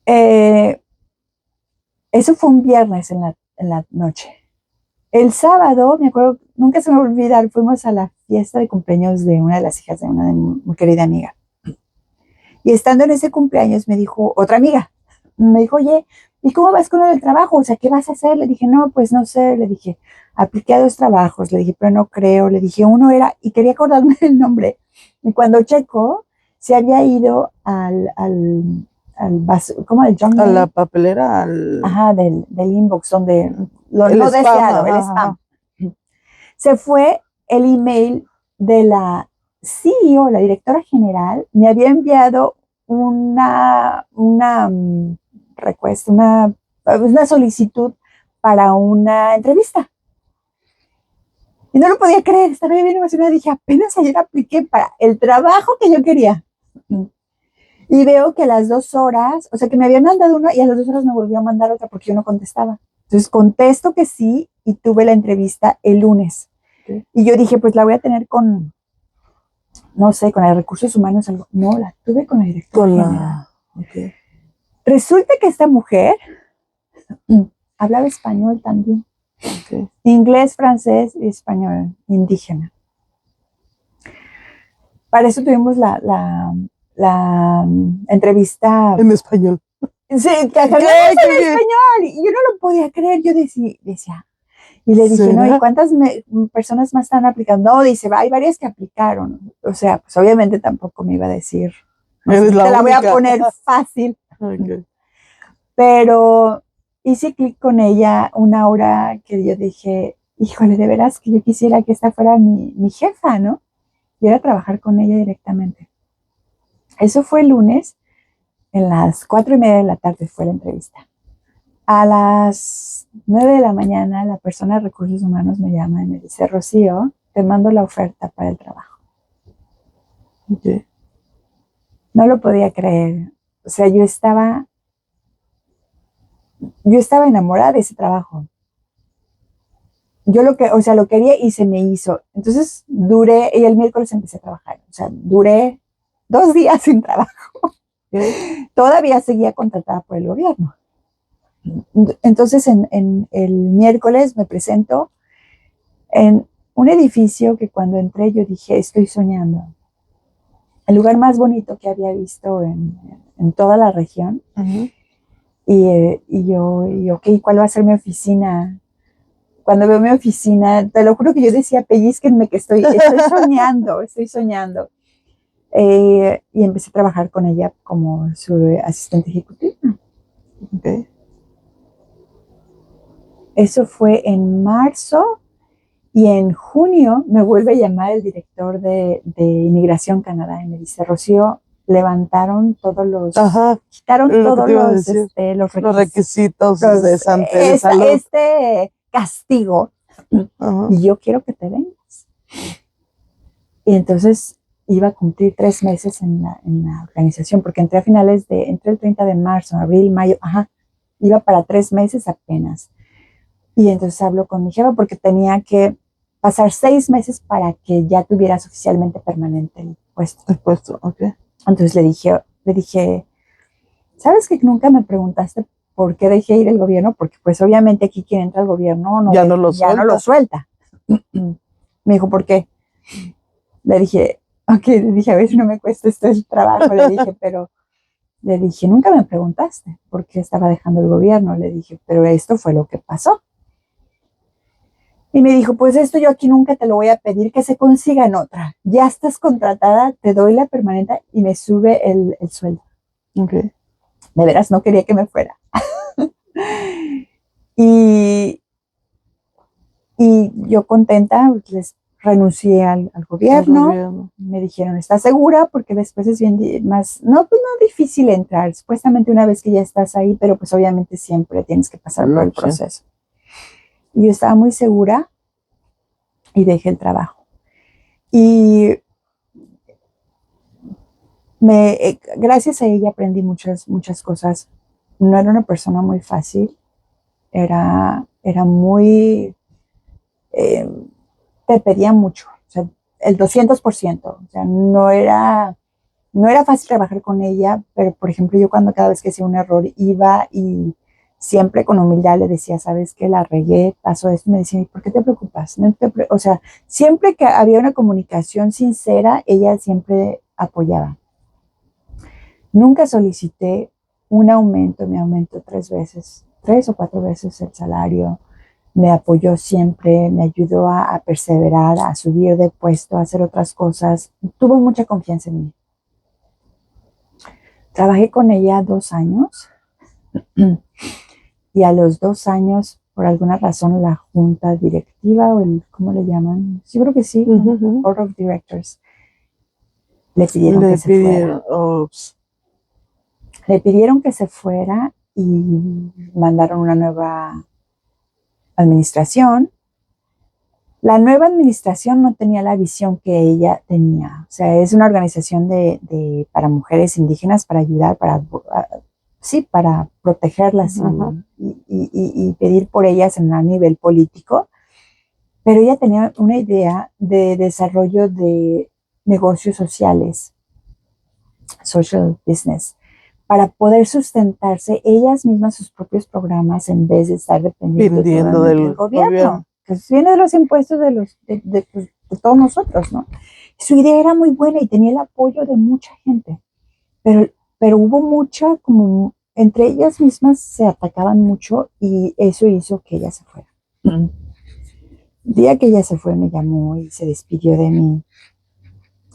Eso fue un viernes en la noche. El sábado, me acuerdo, nunca se me va a olvidar, fuimos a la fiesta de cumpleaños de una de las hijas de una de mi muy querida amiga. Y estando en ese cumpleaños me dijo otra amiga, me dijo, oye, ¿y cómo vas con lo del trabajo? O sea, ¿qué vas a hacer? Le dije, no, pues no sé, le dije, apliqué a 2 trabajos, le dije, pero no creo, le dije, uno era, y quería acordarme el nombre, y cuando checó, se había ido ¿cómo? Al junk A mail. la papelera, al... Ajá, del inbox, donde lo el no spam, deseado, el ajá, spam. ajá. Se fue el email de la CEO, la directora general, me había enviado una request, una solicitud para una entrevista. Y no lo podía creer, estaba bien emocionada. Dije, apenas ayer apliqué para el trabajo que yo quería. Y veo que a las 2 horas, o sea, que me habían mandado una y a las 2 horas me volvió a mandar otra porque yo no contestaba. Entonces contesto que sí y tuve la entrevista el lunes. Okay. Y yo dije, pues la voy a tener con, no sé, con los recursos humanos. Algo. No, la tuve con la directora general. Okay. Resulta que esta mujer hablaba español también. Okay. Inglés, francés y español indígena. Para eso tuvimos la entrevista en español. Sí, que hablamos en español y yo no lo podía creer. Yo decía y le dije, ¿no? ¿Y cuántas personas más están aplicando? No, dice, hay varias que aplicaron. O sea, pues obviamente tampoco me iba a decir, no sé, te la voy a poner fácil. Okay. Pero hice clic con ella una hora que yo dije, híjole, de veras que yo quisiera que esta fuera mi jefa, ¿no? Y era trabajar con ella directamente. Eso fue el lunes, en las 4:30 de la tarde fue la entrevista. A las 9 de la mañana, la persona de recursos humanos me llama y me dice, Rocío, te mando la oferta para el trabajo. Okay. No lo podía creer. O sea, yo estaba enamorada de ese trabajo. Yo lo quería y se me hizo. Entonces y el miércoles empecé a trabajar. O sea, duré 2 días sin trabajo. Okay. Todavía seguía contratada por el gobierno. Entonces, en el miércoles me presento en un edificio que cuando entré yo dije, estoy soñando. El lugar más bonito que había visto en toda la región. Uh-huh. Y yo, ok, ¿cuál va a ser mi oficina? Cuando veo mi oficina, te lo juro que yo decía, pellizquenme que estoy soñando, estoy soñando. Y empecé a trabajar con ella como su asistente ejecutiva. Okay. Eso fue en marzo y en junio me vuelve a llamar el director de Inmigración Canadá y me dice, Rocío, levantaron todos los, quitaron todos los requisitos de salud. Este castigo. Y yo quiero que te vengas. Y entonces iba a cumplir 3 meses en la organización, porque entré el 30 de marzo, abril, mayo, iba para 3 meses apenas. Y entonces hablo con mi jefa porque tenía que pasar 6 meses para que ya tuvieras oficialmente permanente el puesto. El puesto, ok. Entonces le dije, ¿sabes que nunca me preguntaste por qué dejé ir el gobierno? Porque pues obviamente aquí quien entra al gobierno ya no lo suelta. Me dijo, ¿por qué? Le dije, a ver si no me cuesta el trabajo. Le dije, nunca me preguntaste por qué estaba dejando el gobierno. Le dije, pero esto fue lo que pasó. Y me dijo, pues esto yo aquí nunca te lo voy a pedir, que se consiga en otra. Ya estás contratada, te doy la permanente y me sube el sueldo. Okay. De veras, no quería que me fuera. Y, y yo contenta, les renuncié al gobierno. Me dijeron, ¿estás segura? Porque después es bien más, no, pues no difícil entrar, supuestamente una vez que ya estás ahí, pero pues obviamente siempre tienes que pasar por el proceso. Y yo estaba muy segura y dejé el trabajo. Y gracias a ella aprendí muchas cosas. No era una persona muy fácil, era muy, te pedía mucho, o sea, el 200%, o sea, no era fácil trabajar con ella, pero por ejemplo yo cuando cada vez que hacía un error iba y siempre con humildad le decía, sabes que la regué, pasó esto, y me decía, ¿por qué te preocupas? O sea, siempre que había una comunicación sincera, ella siempre apoyaba. Nunca solicité un aumento, me aumentó 3 o 4 veces el salario, me apoyó siempre, me ayudó a perseverar, a subir de puesto, a hacer otras cosas, tuvo mucha confianza en mí. Trabajé con ella 2 años y a los 2 años, por alguna razón, la junta directiva o ¿cómo le llaman? Sí, creo que sí, Board of Directors, le pidieron que se fuera. Le pidieron que se fuera y mandaron una nueva administración. La nueva administración no tenía la visión que ella tenía. O sea, es una organización para mujeres indígenas, para ayudar, para protegerlas y pedir por ellas a nivel político. Pero ella tenía una idea de desarrollo de negocios sociales, social business, para poder sustentarse ellas mismas sus propios programas en vez de estar dependiendo del gobierno, que viene de los impuestos de todos nosotros, ¿no? Su idea era muy buena y tenía el apoyo de mucha gente, pero hubo mucha, como entre ellas mismas se atacaban mucho y eso hizo que ella se fuera. El día que ella se fue me llamó y se despidió de mí.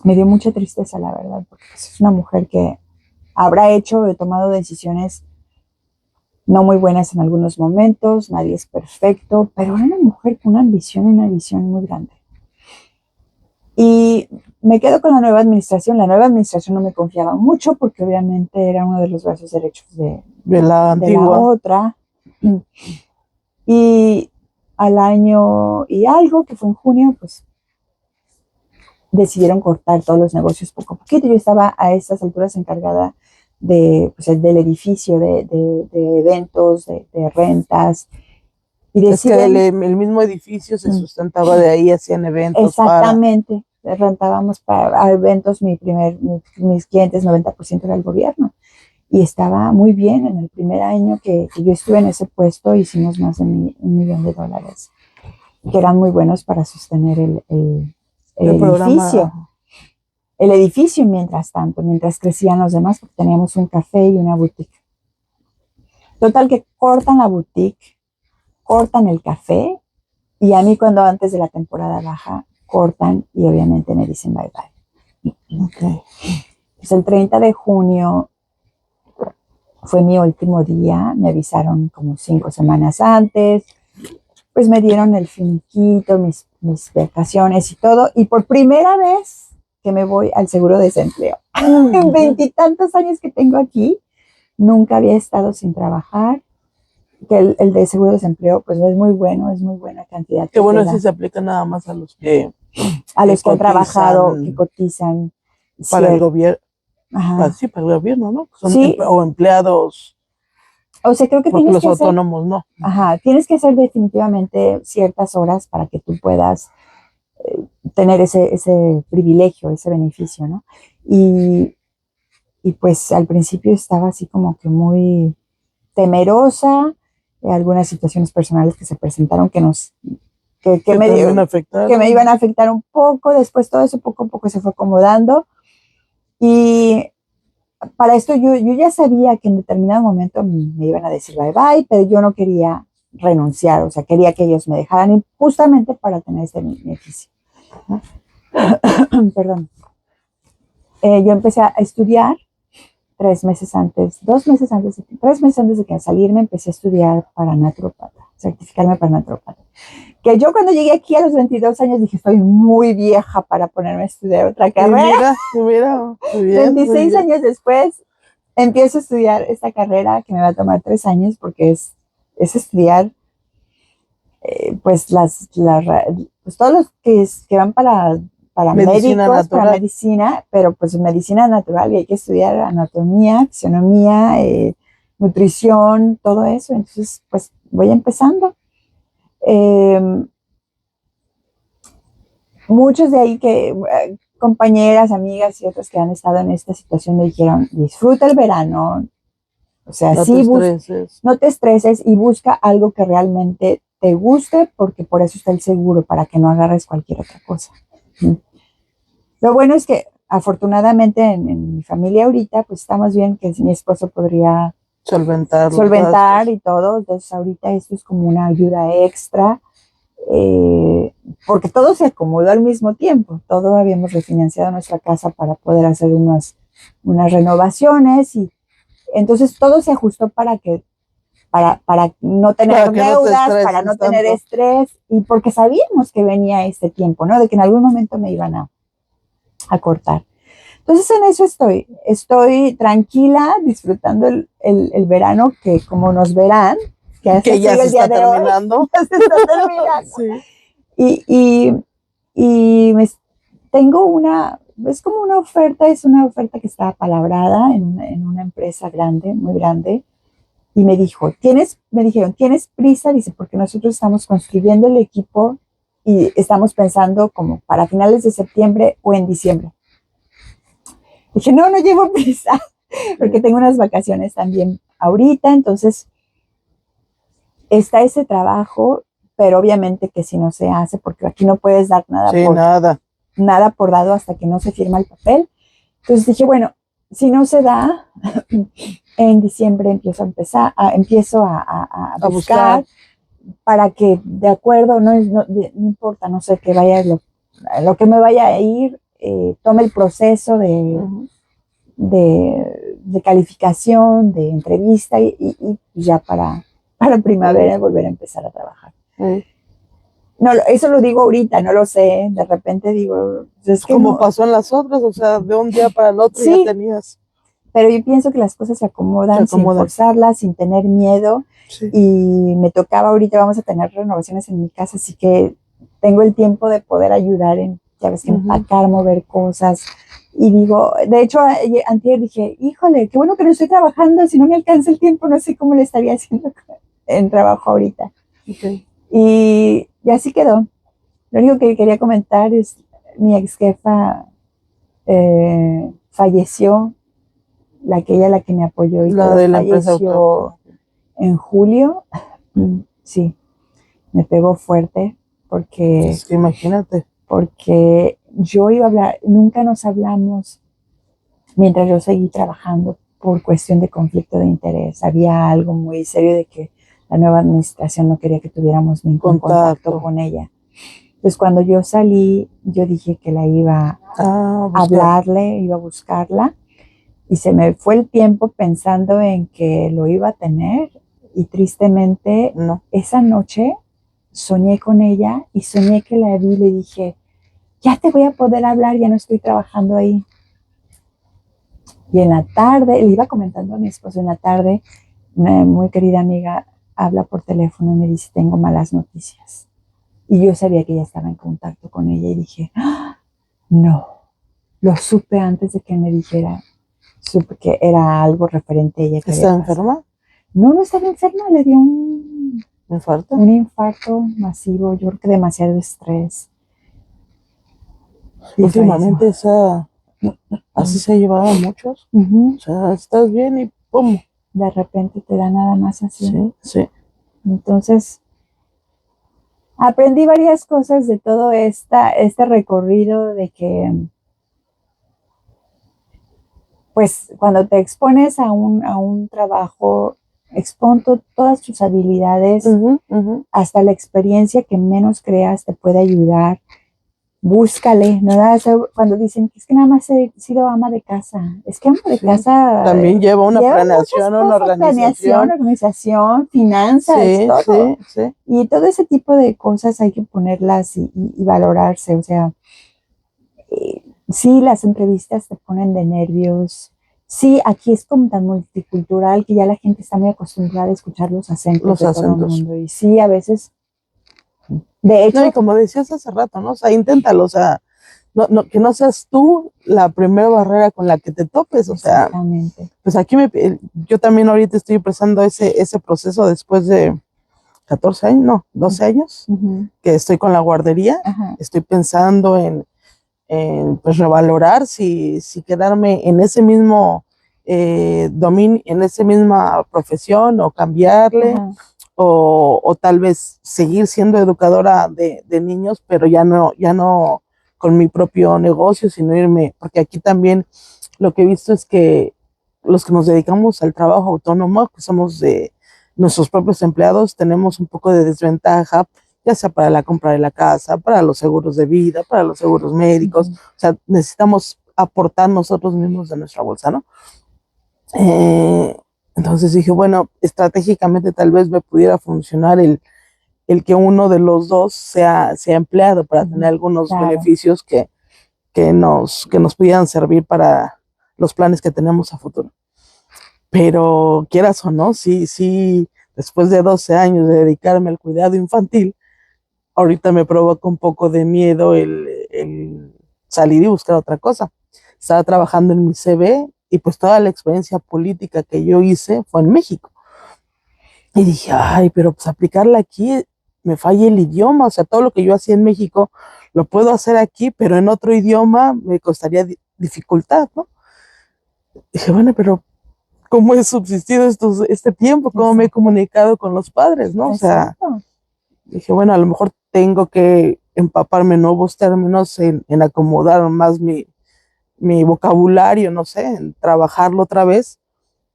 Me dio mucha tristeza, la verdad, porque es una mujer que habrá tomado decisiones no muy buenas en algunos momentos, nadie es perfecto, pero era una mujer con una visión muy grande. Y me quedo con la nueva administración. La nueva administración no me confiaba mucho porque obviamente era uno de los brazos derechos de la otra. Y al año y algo, que fue en junio, pues decidieron cortar todos los negocios poco a poquito. Yo estaba a estas alturas encargada del edificio, de eventos, de rentas. Y es que el mismo edificio se sustentaba de ahí, hacían eventos. Exactamente, rentábamos para eventos, mis clientes, 90% era el gobierno. Y estaba muy bien. En el primer año que yo estuve en ese puesto, hicimos más de $1 millón, que eran muy buenos para sostener el edificio. El edificio, mientras crecían los demás, porque teníamos un café y una boutique. Total que cortan la boutique, cortan el café, y a mí cuando antes de la temporada baja, cortan y obviamente me dicen bye bye. Okay. Pues el 30 de junio fue mi último día, me avisaron como 5 semanas antes, pues me dieron el finiquito, mis vacaciones y todo, y por primera vez que me voy al seguro de desempleo. En 20 y tantos años que tengo aquí, nunca había estado sin trabajar, que el de seguro de desempleo pues es muy bueno, es muy buena cantidad. Qué bueno, si se aplica nada más a los que han trabajado, que cotizan. Para el gobierno. Sí, para el gobierno, ¿no? O empleados. O sea, creo que porque los autónomos no. Tienes que hacer definitivamente ciertas horas para que tú puedas tener ese privilegio, ese beneficio, ¿no? Y pues al principio estaba así como que muy temerosa, algunas situaciones personales que se presentaron que me iban a afectar un poco. Después todo eso poco a poco se fue acomodando. Y para esto yo ya sabía que en determinado momento me iban a decir bye bye, pero yo no quería renunciar, o sea, quería que ellos me dejaran justamente para tener este beneficio. Perdón. Yo empecé a estudiar 3 meses antes, 3 meses antes de que salirme, empecé a estudiar para naturópata, certificarme para naturópata. Que yo cuando llegué aquí a los 22 años dije, estoy muy vieja para ponerme a estudiar otra carrera. Mira, muy bien, 26 muy bien. años después empiezo a estudiar esta carrera que me va a tomar 3 años porque es estudiar pues pues todos los que van para Medicina médicos, para natural. medicina, pero pues medicina natural y hay que estudiar anatomía, fisionomía, nutrición, todo eso. Entonces, pues voy empezando. Muchos de ahí compañeras, amigas y otros que han estado en esta situación me dijeron, disfruta el verano, o sea, No sí, te estreses. no te estreses y busca algo que realmente te guste, porque por eso está el seguro, para que no agarres cualquier otra cosa. Lo bueno es que afortunadamente en mi familia ahorita, pues estamos bien, que mi esposo podría solventar y todo. Entonces ahorita esto es como una ayuda extra, porque todo se acomodó al mismo tiempo. Todo habíamos refinanciado nuestra casa para poder hacer unas renovaciones y entonces todo se ajustó para no tener deudas, para no tener estrés y porque sabíamos que venía este tiempo, ¿no? De que en algún momento me iban a cortar. Entonces en eso estoy tranquila, disfrutando el verano, que como nos verán, que ya se está terminando. Ya se está terminando. Sí. Tengo es como una oferta, es una oferta que está apalabrada en una empresa grande, muy grande, y me dijeron, ¿tienes prisa? Dice, porque nosotros estamos construyendo el equipo y estamos pensando como para finales de septiembre o en diciembre. Dije, no llevo prisa, porque tengo unas vacaciones también ahorita, entonces está ese trabajo, pero obviamente que si no se hace, porque aquí no puedes dar nada por dado hasta que no se firma el papel. Entonces dije, bueno, si no se da, en diciembre empiezo a buscar para que, de acuerdo, no importa, no sé, que vaya lo que me vaya a ir, tome el proceso de calificación, de entrevista y ya para primavera volver a empezar a trabajar. No, eso lo digo ahorita, no lo sé, de repente digo... Es que como pasó en las otras, o sea, de un día para el otro sí, ya tenías. Pero yo pienso que las cosas se acomodan sin forzarlas, sin tener miedo. Sí. Y me tocaba ahorita, vamos a tener renovaciones en mi casa, así que tengo el tiempo de poder ayudar en, ya ves, empacar, mover cosas. Y digo, de hecho, antier dije, híjole, qué bueno que no estoy trabajando, si no me alcanza el tiempo, no sé cómo le estaría haciendo en trabajo ahorita. Okay. Y así quedó. Lo único que quería comentar es, mi ex jefa falleció, la que me apoyó y la todo, de la falleció en julio. Sí, me pegó fuerte porque... Es que imagínate. Porque yo iba a hablar, nunca nos hablamos mientras yo seguí trabajando por cuestión de conflicto de interés. Había algo muy serio de que la nueva administración no quería que tuviéramos ningún contacto con ella. Entonces cuando yo salí, yo dije que la iba a hablarle, iba a buscarla, y se me fue el tiempo pensando en que lo iba a tener, y tristemente esa noche soñé con ella y soñé que la vi y le dije, ya te voy a poder hablar, ya no estoy trabajando ahí. Y en la tarde, le iba comentando a mi esposo, en la tarde, una muy querida amiga habla por teléfono y me dice, tengo malas noticias. Y yo sabía que ella estaba en contacto con ella y dije, ¡ah! No, lo supe antes de que me dijera, supe que era algo referente a ella. ¿Estaba enferma? No estaba enferma, le dio un infarto masivo, yo creo que demasiado estrés. Últimamente así se llevaban muchos. O sea, estás bien y ¡pum! De repente te da nada más así. Sí. Entonces, aprendí varias cosas de todo este recorrido, de que, pues, cuando te expones a un trabajo, expon todas tus habilidades, hasta la experiencia que menos creas te puede ayudar. búscale, ¿no? O sea, cuando dicen que es que nada más he sido ama de casa, es que ama de Sí. casa También lleva una lleva planeación, muchas una cosas, planeación, organización. organización, finanzas, Sí, todo. sí, sí. Y todo ese tipo de cosas hay que ponerlas y valorarse, o sea, sí, las entrevistas te ponen de nervios. Sí, aquí es como tan multicultural que ya la gente está muy acostumbrada a escuchar los acentos Los de todo el acentos. mundo. Y sí, a veces, de No, y hecho, como decías hace rato, ¿no? O sea, inténtalo, o sea, que no seas tú la primera barrera con la que te topes, o sea, exactamente. pues aquí yo también ahorita estoy empezando ese proceso después de 14 años, no, 12 años, Ujú. que estoy con la guardería, Ajá, estoy pensando en pues revalorar si quedarme en ese mismo dominio, en esa misma profesión o cambiarle ajá, o tal vez seguir siendo educadora de niños, pero ya no con mi propio negocio, sino irme, porque aquí también lo que he visto es que los que nos dedicamos al trabajo autónomo, que somos de nuestros propios empleados, tenemos un poco de desventaja, ya sea para la compra de la casa, para los seguros de vida, para los seguros médicos, ujú, o sea, necesitamos aportar nosotros mismos de nuestra bolsa, ¿no? Eh, entonces dije, bueno, estratégicamente tal vez me pudiera funcionar el que uno de los dos sea empleado para tener ujú. algunos Claro, beneficios que nos pudieran servir para los planes que tenemos a futuro. Pero quieras o no, sí, después de 12 años de dedicarme al cuidado infantil, ahorita me provoca un poco de miedo el salir y buscar otra cosa. Estaba trabajando en mi CV y pues toda la experiencia política que yo hice fue en México. Y dije, ay, pero pues aplicarla aquí me falla el idioma, o sea, todo lo que yo hacía en México lo puedo hacer aquí, pero en otro idioma me costaría dificultad, ¿no? Dije, bueno, pero ¿cómo he subsistido este tiempo? ¿Cómo me he exacto, comunicado con los padres, no? O sea, exacto. dije, bueno, a lo mejor tengo que empaparme en nuevos términos, en acomodar más mi vocabulario, no sé, en trabajarlo otra vez,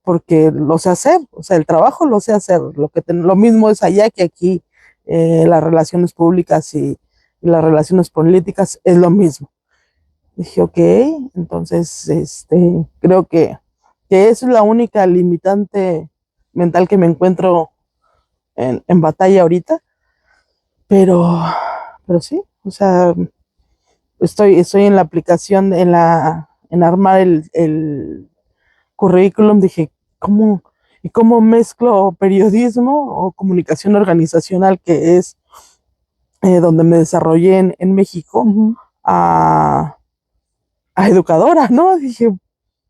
porque lo sé hacer, o sea, el trabajo lo sé hacer, lo mismo es allá que aquí, las relaciones públicas y las relaciones políticas es lo mismo. Dije, ok, entonces, creo que es la única limitante mental que me encuentro en batalla ahorita, pero, pero sí, o sea, estoy en la aplicación, en armar el currículum, dije, ¿cómo, y cómo mezclo periodismo o comunicación organizacional, que es donde me desarrollé en México, Ujú. a, a educadora, ¿no? Dije,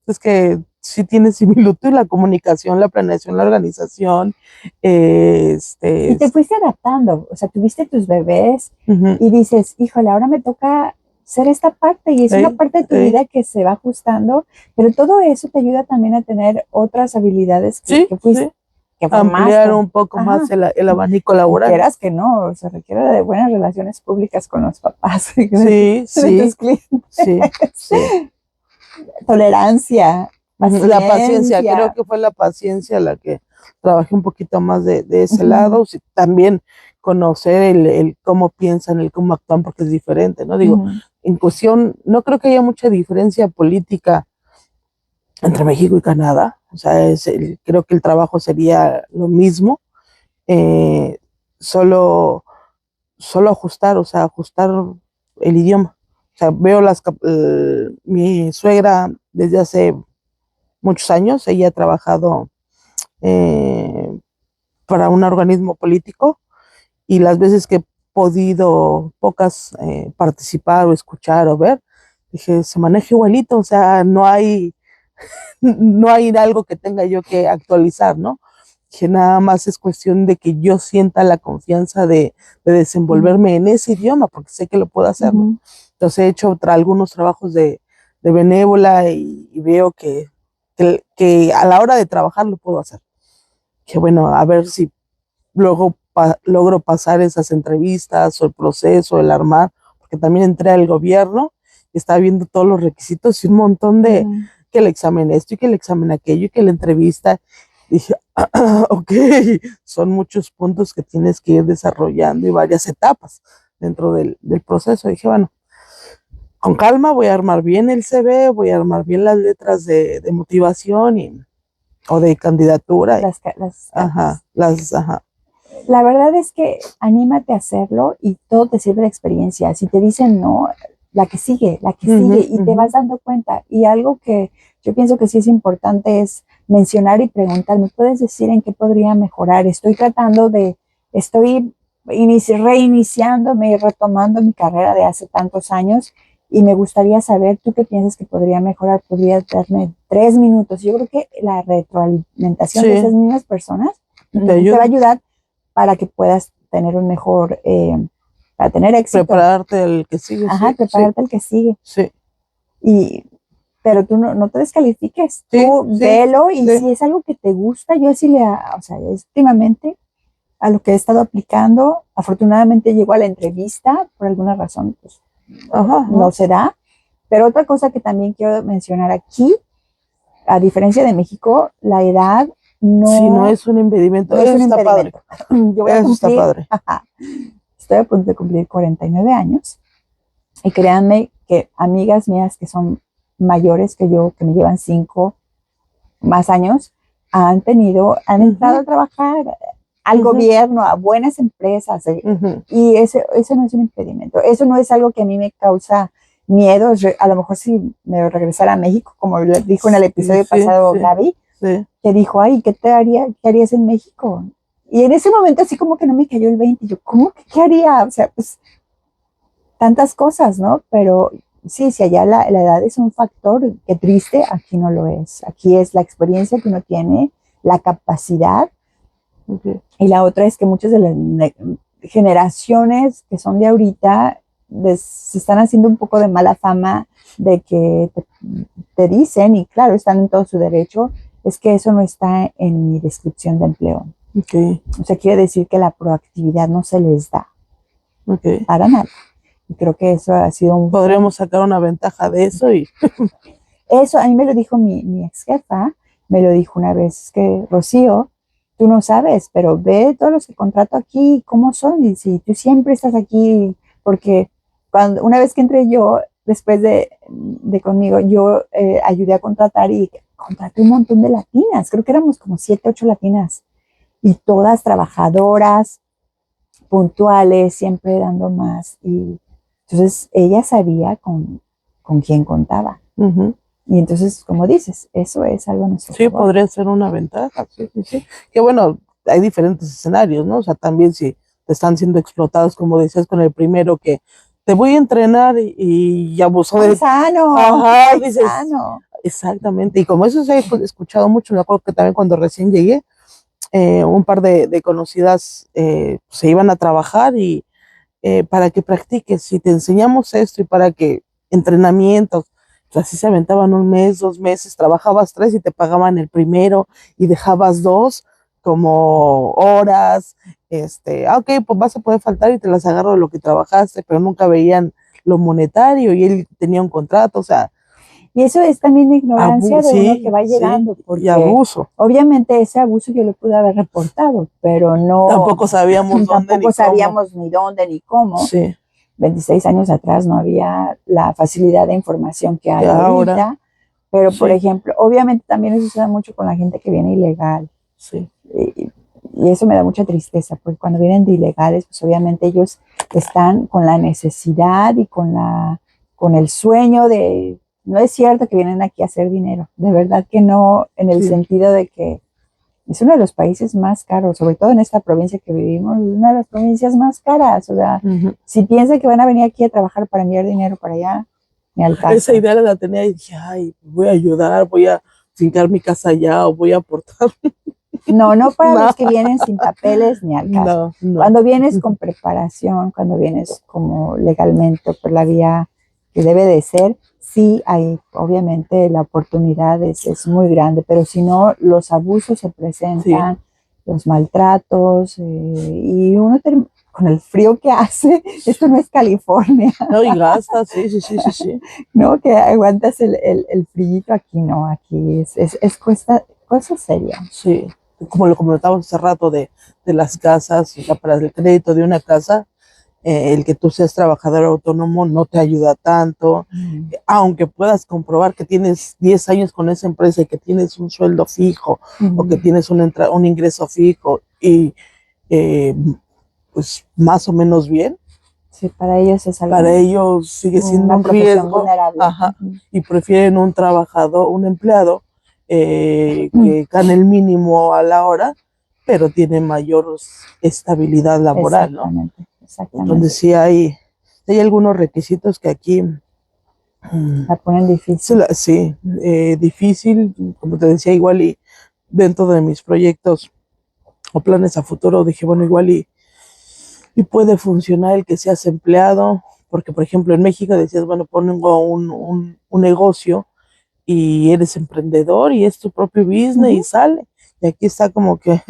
es que sí tiene similitud la comunicación, la planeación, la organización, Y te fuiste adaptando, o sea, tuviste tus bebés uh-huh, y dices, híjole, ahora me toca ser esta parte y es una parte de tu vida que se va ajustando, pero todo eso te ayuda también a tener otras habilidades sí, que fuiste, sí, que ampliar formaste. un poco Ajá. más el abanico Y laboral. quieras que no, se requiere de buenas relaciones públicas con los papás Sí, de tus sí, clientes, sí, sí. tolerancia, La paciencia, creo paciencia. que fue la paciencia la que trabajé un poquito más de ese Ujú, lado. Sí, también conocer el cómo piensan, el cómo actúan, porque es diferente, ¿no? Digo, ujú, en cuestión, no creo que haya mucha diferencia política entre México y Canadá. O sea, creo que el trabajo sería lo mismo, eh, solo, solo ajustar, o sea, ajustar el idioma. O sea, veo mi suegra desde hace muchos años, ella ha trabajado eh, para un organismo político y las veces que he podido, pocas, participar o escuchar o ver, dije, se maneja igualito, o sea, no hay algo que tenga yo que actualizar, ¿no? Que nada más es cuestión de que yo sienta la confianza de ujú, desenvolverme en ese idioma, porque sé que lo puedo hacer, ¿no? ujú. Entonces he hecho algunos trabajos de benévola y veo que a la hora de trabajar lo puedo hacer. Que bueno, a ver si luego logro pasar esas entrevistas o el proceso, el armar, porque también entré al gobierno y estaba viendo todos los requisitos y un montón de Ujú. que el examen esto y que el examen aquello y que la entrevista. Y dije, ok, son muchos puntos que tienes que ir desarrollando y varias etapas dentro del proceso. Y dije, bueno, con calma voy a armar bien el CV, voy a armar bien las letras de motivación o de candidatura. Ajá, ajá. La verdad es que anímate a hacerlo y todo te sirve de experiencia. Si te dicen no, la que sigue, y te vas dando cuenta. Y algo que yo pienso que sí es importante es mencionar y preguntar, ¿me puedes decir en qué podría mejorar? Estoy reiniciándome y retomando mi carrera de hace tantos años y me gustaría saber, ¿tú qué piensas que podría mejorar? ¿Podrías darme 3 minutos? Yo creo que la retroalimentación de esas mismas personas te va a ayudar para que puedas tener un mejor, para tener éxito. Prepararte al que sigue. Ajá, prepararte al que sigue. Sí. Pero tú no te descalifiques, tú velo y si es algo que te gusta, yo sí últimamente a lo que he estado aplicando, afortunadamente llego a la entrevista, por alguna razón, pues no se da. Pero otra cosa que también quiero mencionar aquí, a diferencia de México, la edad no es un impedimento. No eso es un está impedimento. Padre. Yo voy a cumplir, está padre. Estoy a punto de cumplir 49 años y créanme que amigas mías que son mayores que yo, que me llevan 5 más años, han entrado a trabajar al gobierno, a buenas empresas, y ese no es un impedimento. Eso no es algo que a mí me causa miedo. A lo mejor si me regresara a México, como le dijo en el episodio pasado Gaby, que dijo, ay, ¿qué harías en México? Y en ese momento así como que no me cayó el 20, yo, ¿cómo que qué haría? O sea, pues tantas cosas, ¿no? Pero sí, si allá la edad es un factor, qué triste, aquí no lo es. Aquí es la experiencia que uno tiene, la capacidad. Y la otra es que muchas de las generaciones que son de ahorita se están haciendo un poco de mala fama de que te dicen, y claro, están en todo su derecho, es que eso no está en mi descripción de empleo. O sea, quiere decir que la proactividad no se les da. Para nada. Y creo que eso ha sido Podríamos sacar una ventaja de eso y... Eso a mí me lo dijo mi ex jefa, me lo dijo una vez, que Rocío, tú no sabes, pero ve todos los que contrato aquí, cómo son, y si tú siempre estás aquí, porque una vez que entré yo, después de conmigo, yo ayudé a contratar y contraté un montón de latinas, creo que éramos como 7, 8 latinas, y todas trabajadoras, puntuales, siempre dando más, y entonces ella sabía con quién contaba. Y entonces, como dices, eso es algo nuestro favor. Podría ser una ventaja, sí. Que bueno, hay diferentes escenarios, ¿no? O sea, también si te están siendo explotados, como decías con el primero, que te voy a entrenar y abusó de... Sano, ajá, dices, exactamente. Y como eso se ha escuchado mucho, me acuerdo que también cuando recién llegué, un par de conocidas se iban a trabajar y para que practiques, si te enseñamos esto y para que entrenamientos, pues así se aventaban 1 mes, 2 meses, trabajabas 3 y te pagaban el primero y dejabas 2 como horas, ok, pues vas a poder faltar y te las agarro de lo que trabajaste, pero nunca veían lo monetario y él tenía un contrato, o sea. Y eso es también ignorancia de uno que va llegando, porque y abuso. Obviamente ese abuso yo lo pude haber reportado, pero no. Tampoco sabíamos ni dónde ni cómo. Sí. 26 años atrás no había la facilidad de información que hay ahorita, pero por ejemplo, obviamente también eso se da mucho con la gente que viene ilegal. Sí. Y eso me da mucha tristeza, porque cuando vienen de ilegales, pues obviamente ellos están con la necesidad y con el sueño de... No es cierto que vienen aquí a hacer dinero, de verdad que no, en el sentido de que es uno de los países más caros, sobre todo en esta provincia que vivimos, es una de las provincias más caras. O sea, si piensan que van a venir aquí a trabajar para enviar dinero para allá, me alcanza. Esa idea la tenía y dije, ay, voy a ayudar, voy a fincar mi casa allá o voy a aportar. No para los que vienen sin papeles ni al caso. Cuando vienes con preparación, cuando vienes como legalmente por la vía que debe de ser, sí hay, obviamente la oportunidad es muy grande, pero si no, los abusos se presentan, los maltratos, y uno con el frío que hace, esto no es California. No, y gastas, sí. No, que aguantas el frío, aquí no, aquí es cosa seria. Sí, como lo comentábamos hace rato de las casas, o sea, para el crédito de una casa, el que tú seas trabajador autónomo no te ayuda tanto, aunque puedas comprobar que tienes 10 años con esa empresa y que tienes un sueldo fijo o que tienes un ingreso fijo y pues más o menos bien. Sí, para ellos es algo. Para ellos sigue siendo una un profesión riesgo. vulnerable. Ajá, y prefieren un trabajador, un empleado que gane el mínimo a la hora, pero tiene mayor estabilidad laboral, ¿no? Exactamente. Entonces sí hay algunos requisitos que aquí la ponen difícil. sí, difícil, como te decía, igual y dentro de mis proyectos o planes a futuro dije, bueno, igual y puede funcionar el que seas empleado, porque por ejemplo en México decías, bueno, pongo un negocio y eres emprendedor y es tu propio business y sale. Y aquí está como que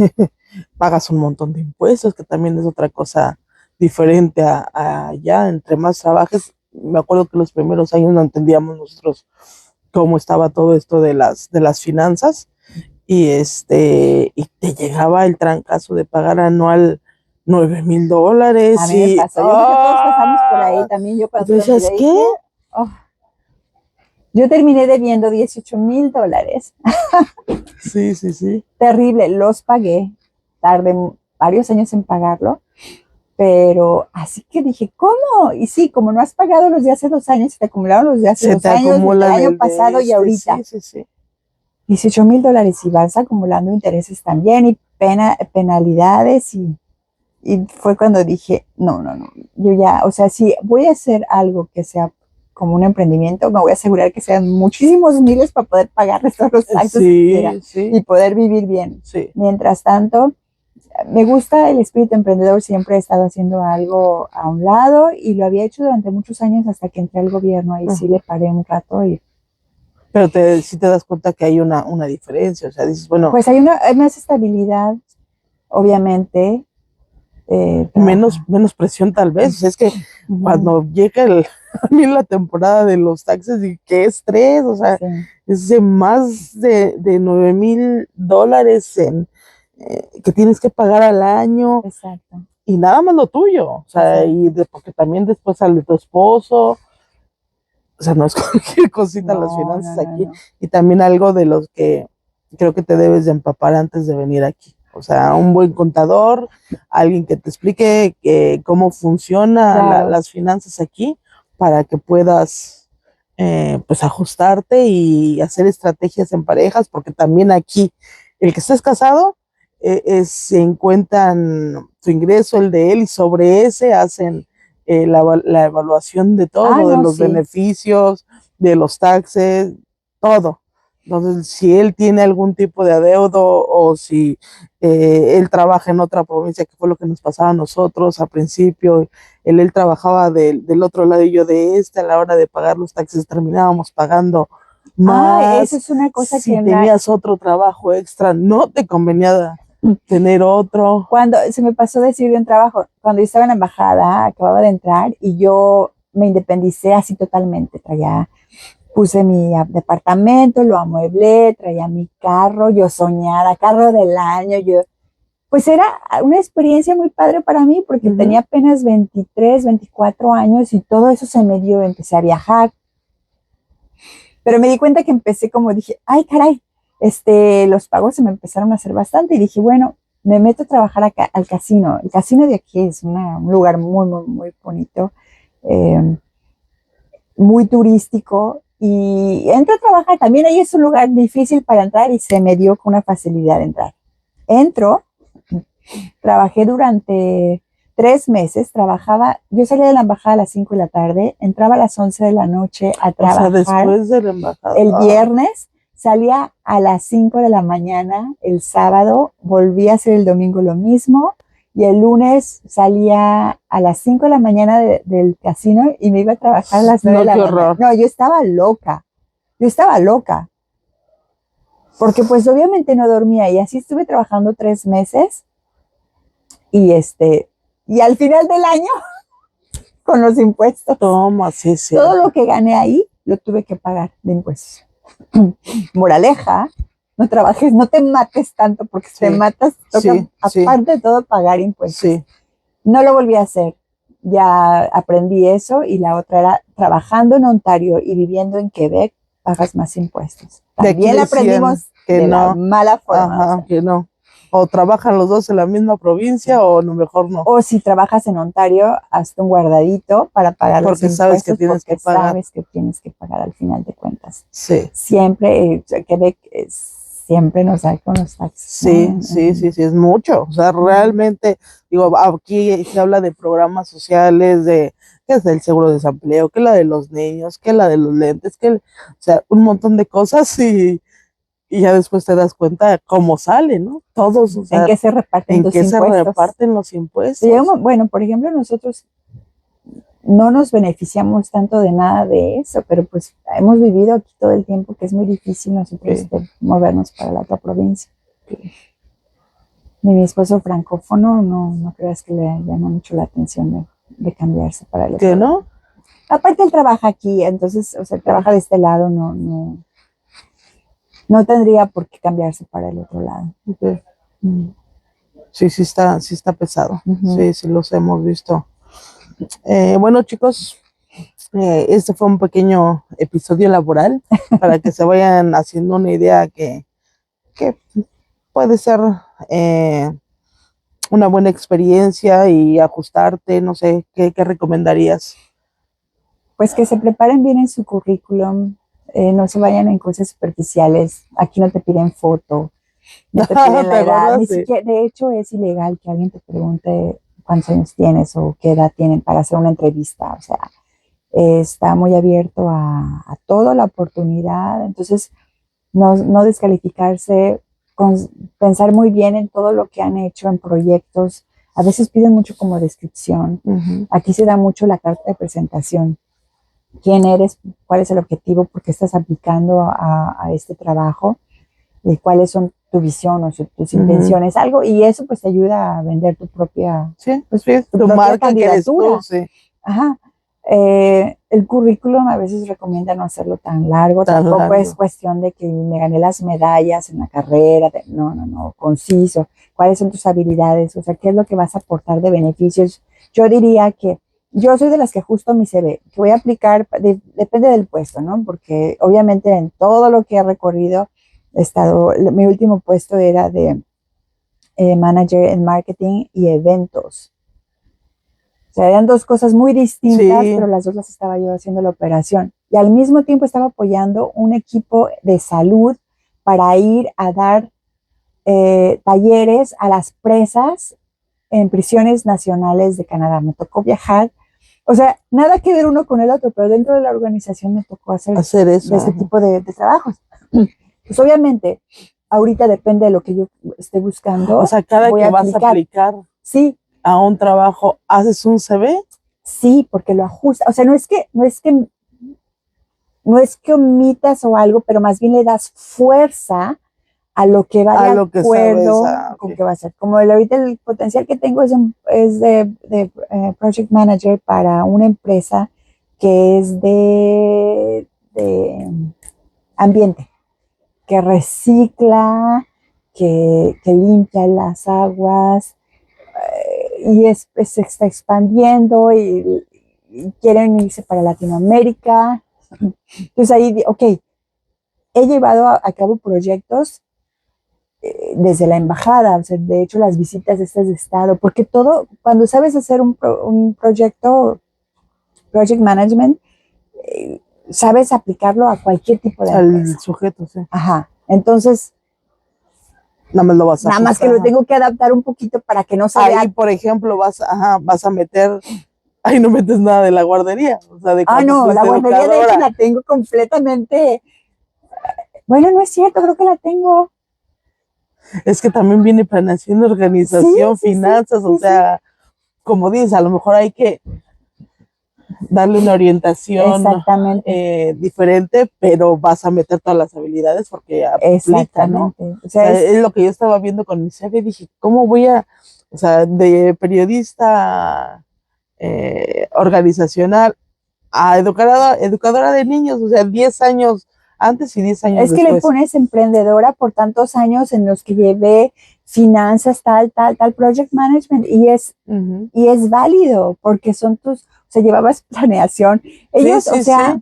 pagas un montón de impuestos, que también es otra cosa diferente a allá. Entre más trabajes, me acuerdo que los primeros años no entendíamos nosotros cómo estaba todo esto de las finanzas y te llegaba el trancazo de pagar anual $9,000. A mí me pasó, yo creo que todos pasamos por ahí también. Yo cuando decías, ¿qué? Yo terminé debiendo $18,000. Sí. Terrible, los pagué. Tardé varios años en pagarlo, pero así que dije, ¿cómo? Y sí, como no has pagado los de hace 2 años, se te acumularon los de hace 2 años, el año pasado y ahorita. Sí. $18,000 y vas acumulando intereses también y penalidades y fue cuando dije, no, yo ya, o sea, si voy a hacer algo que sea como un emprendimiento, me voy a asegurar que sean muchísimos miles para poder pagar todos los taxes y poder vivir bien. Sí. Mientras tanto, me gusta el espíritu emprendedor, siempre he estado haciendo algo a un lado y lo había hecho durante muchos años hasta que entré al gobierno, ahí sí le paré un rato pero sí te das cuenta que hay una diferencia, o sea, dices, bueno. Pues hay más estabilidad, obviamente. Menos presión tal vez, o sea, es que cuando llega a mí la temporada de los taxes y qué estrés, o sea, es de más de $9,000 que tienes que pagar al año. Exacto. Y nada más lo tuyo, o sea, porque también después sale tu esposo, o sea, no es cualquier cosita las finanzas aquí. Y también algo de los que creo que te debes de empapar antes de venir aquí. O sea, un buen contador, alguien que te explique cómo funcionan las finanzas aquí para que puedas pues ajustarte y hacer estrategias en parejas, porque también aquí el que estés casado se encuentran tu ingreso, el de él, y sobre ese hacen la evaluación de todo, de los beneficios, de los taxes, todo. Entonces, si él tiene algún tipo de adeudo o si él trabaja en otra provincia, que fue lo que nos pasaba a nosotros al principio, él trabajaba del otro lado y yo de a la hora de pagar los taxes terminábamos pagando más. Eso es una cosa si tenías otro trabajo extra, no te convenía tener otro. Cuando se me pasó decir de un trabajo, cuando yo estaba en la embajada, acababa de entrar y yo me independicé así totalmente, puse mi departamento, lo amueblé, traía mi carro, yo soñada, carro del año, pues era una experiencia muy padre para mí porque tenía apenas 23, 24 años y todo eso se me dio, empecé a viajar, pero me di cuenta que empecé como dije, ay caray, los pagos se me empezaron a hacer bastante y dije, bueno, me meto a trabajar acá al casino. El casino de aquí es un lugar muy, muy, muy bonito, muy turístico. Y entro a trabajar, también ahí es un lugar difícil para entrar y se me dio con una facilidad de entrar. Entro, trabajé durante 3 meses, yo salía de la embajada a las 5 de la tarde, entraba a las 11 de la noche a trabajar. O sea, después de la embajada. El viernes salía a las 5 de la mañana, el sábado volvía a hacer el domingo lo mismo y el lunes salía a las 5 de la mañana del casino y me iba a trabajar a las 9 de la mañana. No, yo estaba loca, porque pues obviamente no dormía y así estuve trabajando 3 meses y al final del año con los impuestos. Toma, sí. Todo lo que gané ahí lo tuve que pagar de impuestos. Moraleja, no trabajes, no te mates tanto porque si te matas, toca aparte de todo pagar impuestos. Sí. No lo volví a hacer. ya aprendí eso, y la otra era trabajando en Ontario y viviendo en Quebec, pagas más impuestos. De aquí También la decían aprendimos que de la no, mala forma. O ajá, sea, que no. O trabajan los dos en la misma provincia o no, mejor no, o si trabajas en Ontario, hazte un guardadito para pagar los porque sabes que impuestos, tienes porque que pagar. sabes que tienes que pagar al final de cuentas. Sí, Siempre, Quebec siempre nos da con los taxes, sí, ¿no? sí, sí, sí, es mucho. O sea, realmente, digo, aquí se habla de programas sociales, de que es el seguro de desempleo, que la de los niños, que la de los lentes, o sea, un montón de cosas y ya después te das cuenta de cómo sale, ¿no? Todos, o ¿En sea, qué se reparten en los qué se impuestos? reparten los impuestos. Bueno, por ejemplo, nosotros no nos beneficiamos tanto de nada de eso, pero pues hemos vivido aquí todo el tiempo, que es muy difícil nosotros Sí. movernos para la otra provincia. Mi esposo francófono, no creas que le llama mucho la atención de cambiarse para el otro ¿Que lado. no? Aparte él trabaja aquí, entonces, o sea, trabaja de este lado, no tendría por qué cambiarse para el otro lado. Okay. Mm. Sí, sí está pesado. Ujú. Sí, sí los hemos visto. Bueno, chicos, este fue un pequeño episodio laboral para que se vayan haciendo una idea que puede ser una buena experiencia y ajustarte, no sé, ¿qué recomendarías? Pues que se preparen bien en su currículum, no se vayan en cosas superficiales. Aquí no te piden foto, no te piden ¿Te la edad, ni acuerdas? Sí. siquiera, de hecho es ilegal que alguien te pregunte cuántos años tienes o qué edad tienen para hacer una entrevista. O sea, está muy abierto a toda la oportunidad, entonces no descalificarse, pensar muy bien en todo lo que han hecho en proyectos. A veces piden mucho como descripción. Uh-huh. Aquí se da mucho la carta de presentación. ¿Quién eres? ¿Cuál es el objetivo? ¿Por qué estás aplicando a este trabajo? ¿Cuáles son tu visión o tus intenciones? Algo, y eso pues te ayuda a vender tu propia, sí, pues, sí, tu tu propia marca que eres candidatura. tú, sí. Ajá. El currículum a veces recomienda no hacerlo tan largo, tampoco largo. es cuestión de que me gané las medallas en la carrera, no, conciso. ¿Cuáles son tus habilidades? O sea, ¿qué es lo que vas a aportar de beneficios? Yo diría que yo soy de las que justo mi CV, que voy a aplicar, depende del puesto, ¿no? Porque obviamente en todo lo que he recorrido, he estado, mi último puesto era de manager en marketing y eventos. O sea, eran dos cosas muy distintas, Sí. pero las dos las estaba yo haciendo la operación. Y al mismo tiempo estaba apoyando un equipo de salud para ir a dar talleres a las presas en prisiones nacionales de Canadá. Me tocó viajar. O sea, nada que ver uno con el otro, pero dentro de la organización me tocó hacer eso, de este tipo de trabajos. Pues obviamente, ahorita depende de lo que yo esté buscando. O sea, cada que vas a aplicar sí, a un trabajo, ¿haces un CV? Sí, porque lo ajusta. O sea, no es que omitas o algo, pero más bien le das fuerza a lo que va de acuerdo con que va a ser. Como ahorita el potencial que tengo es de project manager para una empresa que es de ambiente, que recicla, que limpia las aguas, y se está expandiendo y quieren irse para Latinoamérica. Entonces ahí, ok, he llevado a cabo proyectos desde la embajada, o sea, de hecho las visitas de este estado, porque todo, cuando sabes hacer un proyecto, project management, sabes aplicarlo a cualquier tipo de empresa. Al sujeto, sí. Ajá, entonces nada más lo vas a nada ajustar. más que lo tengo que adaptar un poquito para que no se ahí, vea. Por ejemplo, vas a meter, ahí no metes nada de la guardería, o sea, de cuando no, la guardería educadora. de hecho la tengo completamente. Bueno, no es cierto, creo que la tengo. Es que también viene planeación, organización, finanzas, o sea, como dices, a lo mejor hay que darle una orientación diferente, pero vas a meter todas las habilidades porque aplica, ¿no? O sea, es lo que yo estaba viendo con mi CV, dije, ¿cómo voy o sea, de periodista organizacional a educadora de niños, o sea, 10 años antes y 10 años Es que después. le pones emprendedora por tantos años en los que llevé finanzas, tal, project management, y es válido, porque son o sea, llevabas planeación. Ellos, sí, o sea, sí.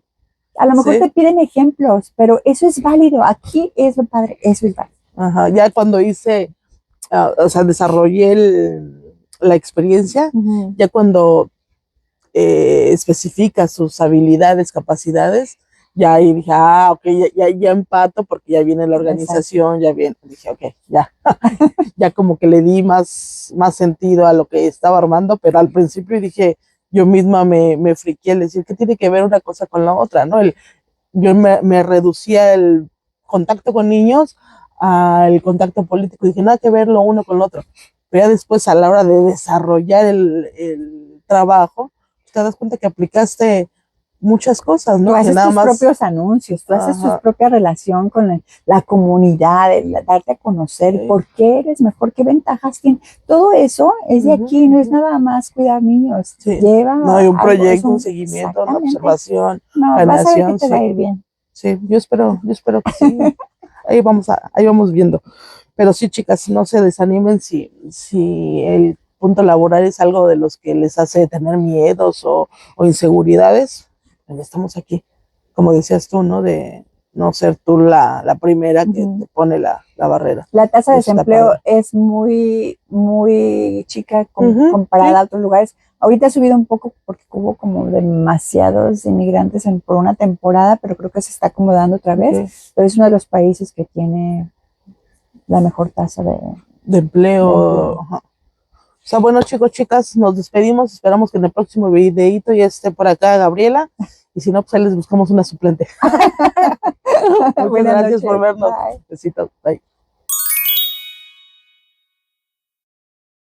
a lo mejor Sí. te piden ejemplos, pero eso es válido. Aquí es lo padre, eso es válido. Ajá, ya cuando hice, o sea, desarrollé la experiencia, ya cuando especifica sus habilidades, capacidades, ya ahí dije, ok, ya empato porque ya viene la organización, ya viene, dije, ok, ya, ya como que le di más sentido a lo que estaba armando, pero al principio dije, yo misma me friqué al decir, ¿qué tiene que ver una cosa con la otra? ¿No? Yo me reducía el contacto con niños al contacto político, dije, nada que ver lo uno con lo otro, pero ya después a la hora de desarrollar el trabajo, te das cuenta que aplicaste muchas cosas, ¿no? Tú Que haces nada tus más, propios anuncios, tú haces tu propia relación con la comunidad, darte a conocer Sí. por qué eres mejor, qué ventajas tienes. Todo eso es de aquí, no es nada más cuidar niños. Sí. Lleva No, hay un algo, proyecto, un seguimiento, una observación, no, vas a ver que te va a ir bien. Sí, yo espero que sí. ahí vamos viendo. Pero sí, chicas, no se desanimen si el punto laboral es algo de los que les hace tener miedos o inseguridades. Pues estamos aquí, como decías tú, ¿no? De no ser tú la primera que te pone la barrera. La tasa de desempleo es muy, muy chica comparada a otros lugares. Ahorita ha subido un poco porque hubo como demasiados inmigrantes por una temporada, pero creo que se está acomodando otra vez. Pero es uno de los países que tiene la mejor tasa de empleo. O sea, bueno, chicos, chicas, nos despedimos. Esperamos que en el próximo videíto ya esté por acá Gabriela. Y si no, pues ahí les buscamos una suplente. Muchas gracias por vernos. Besitos. Bye.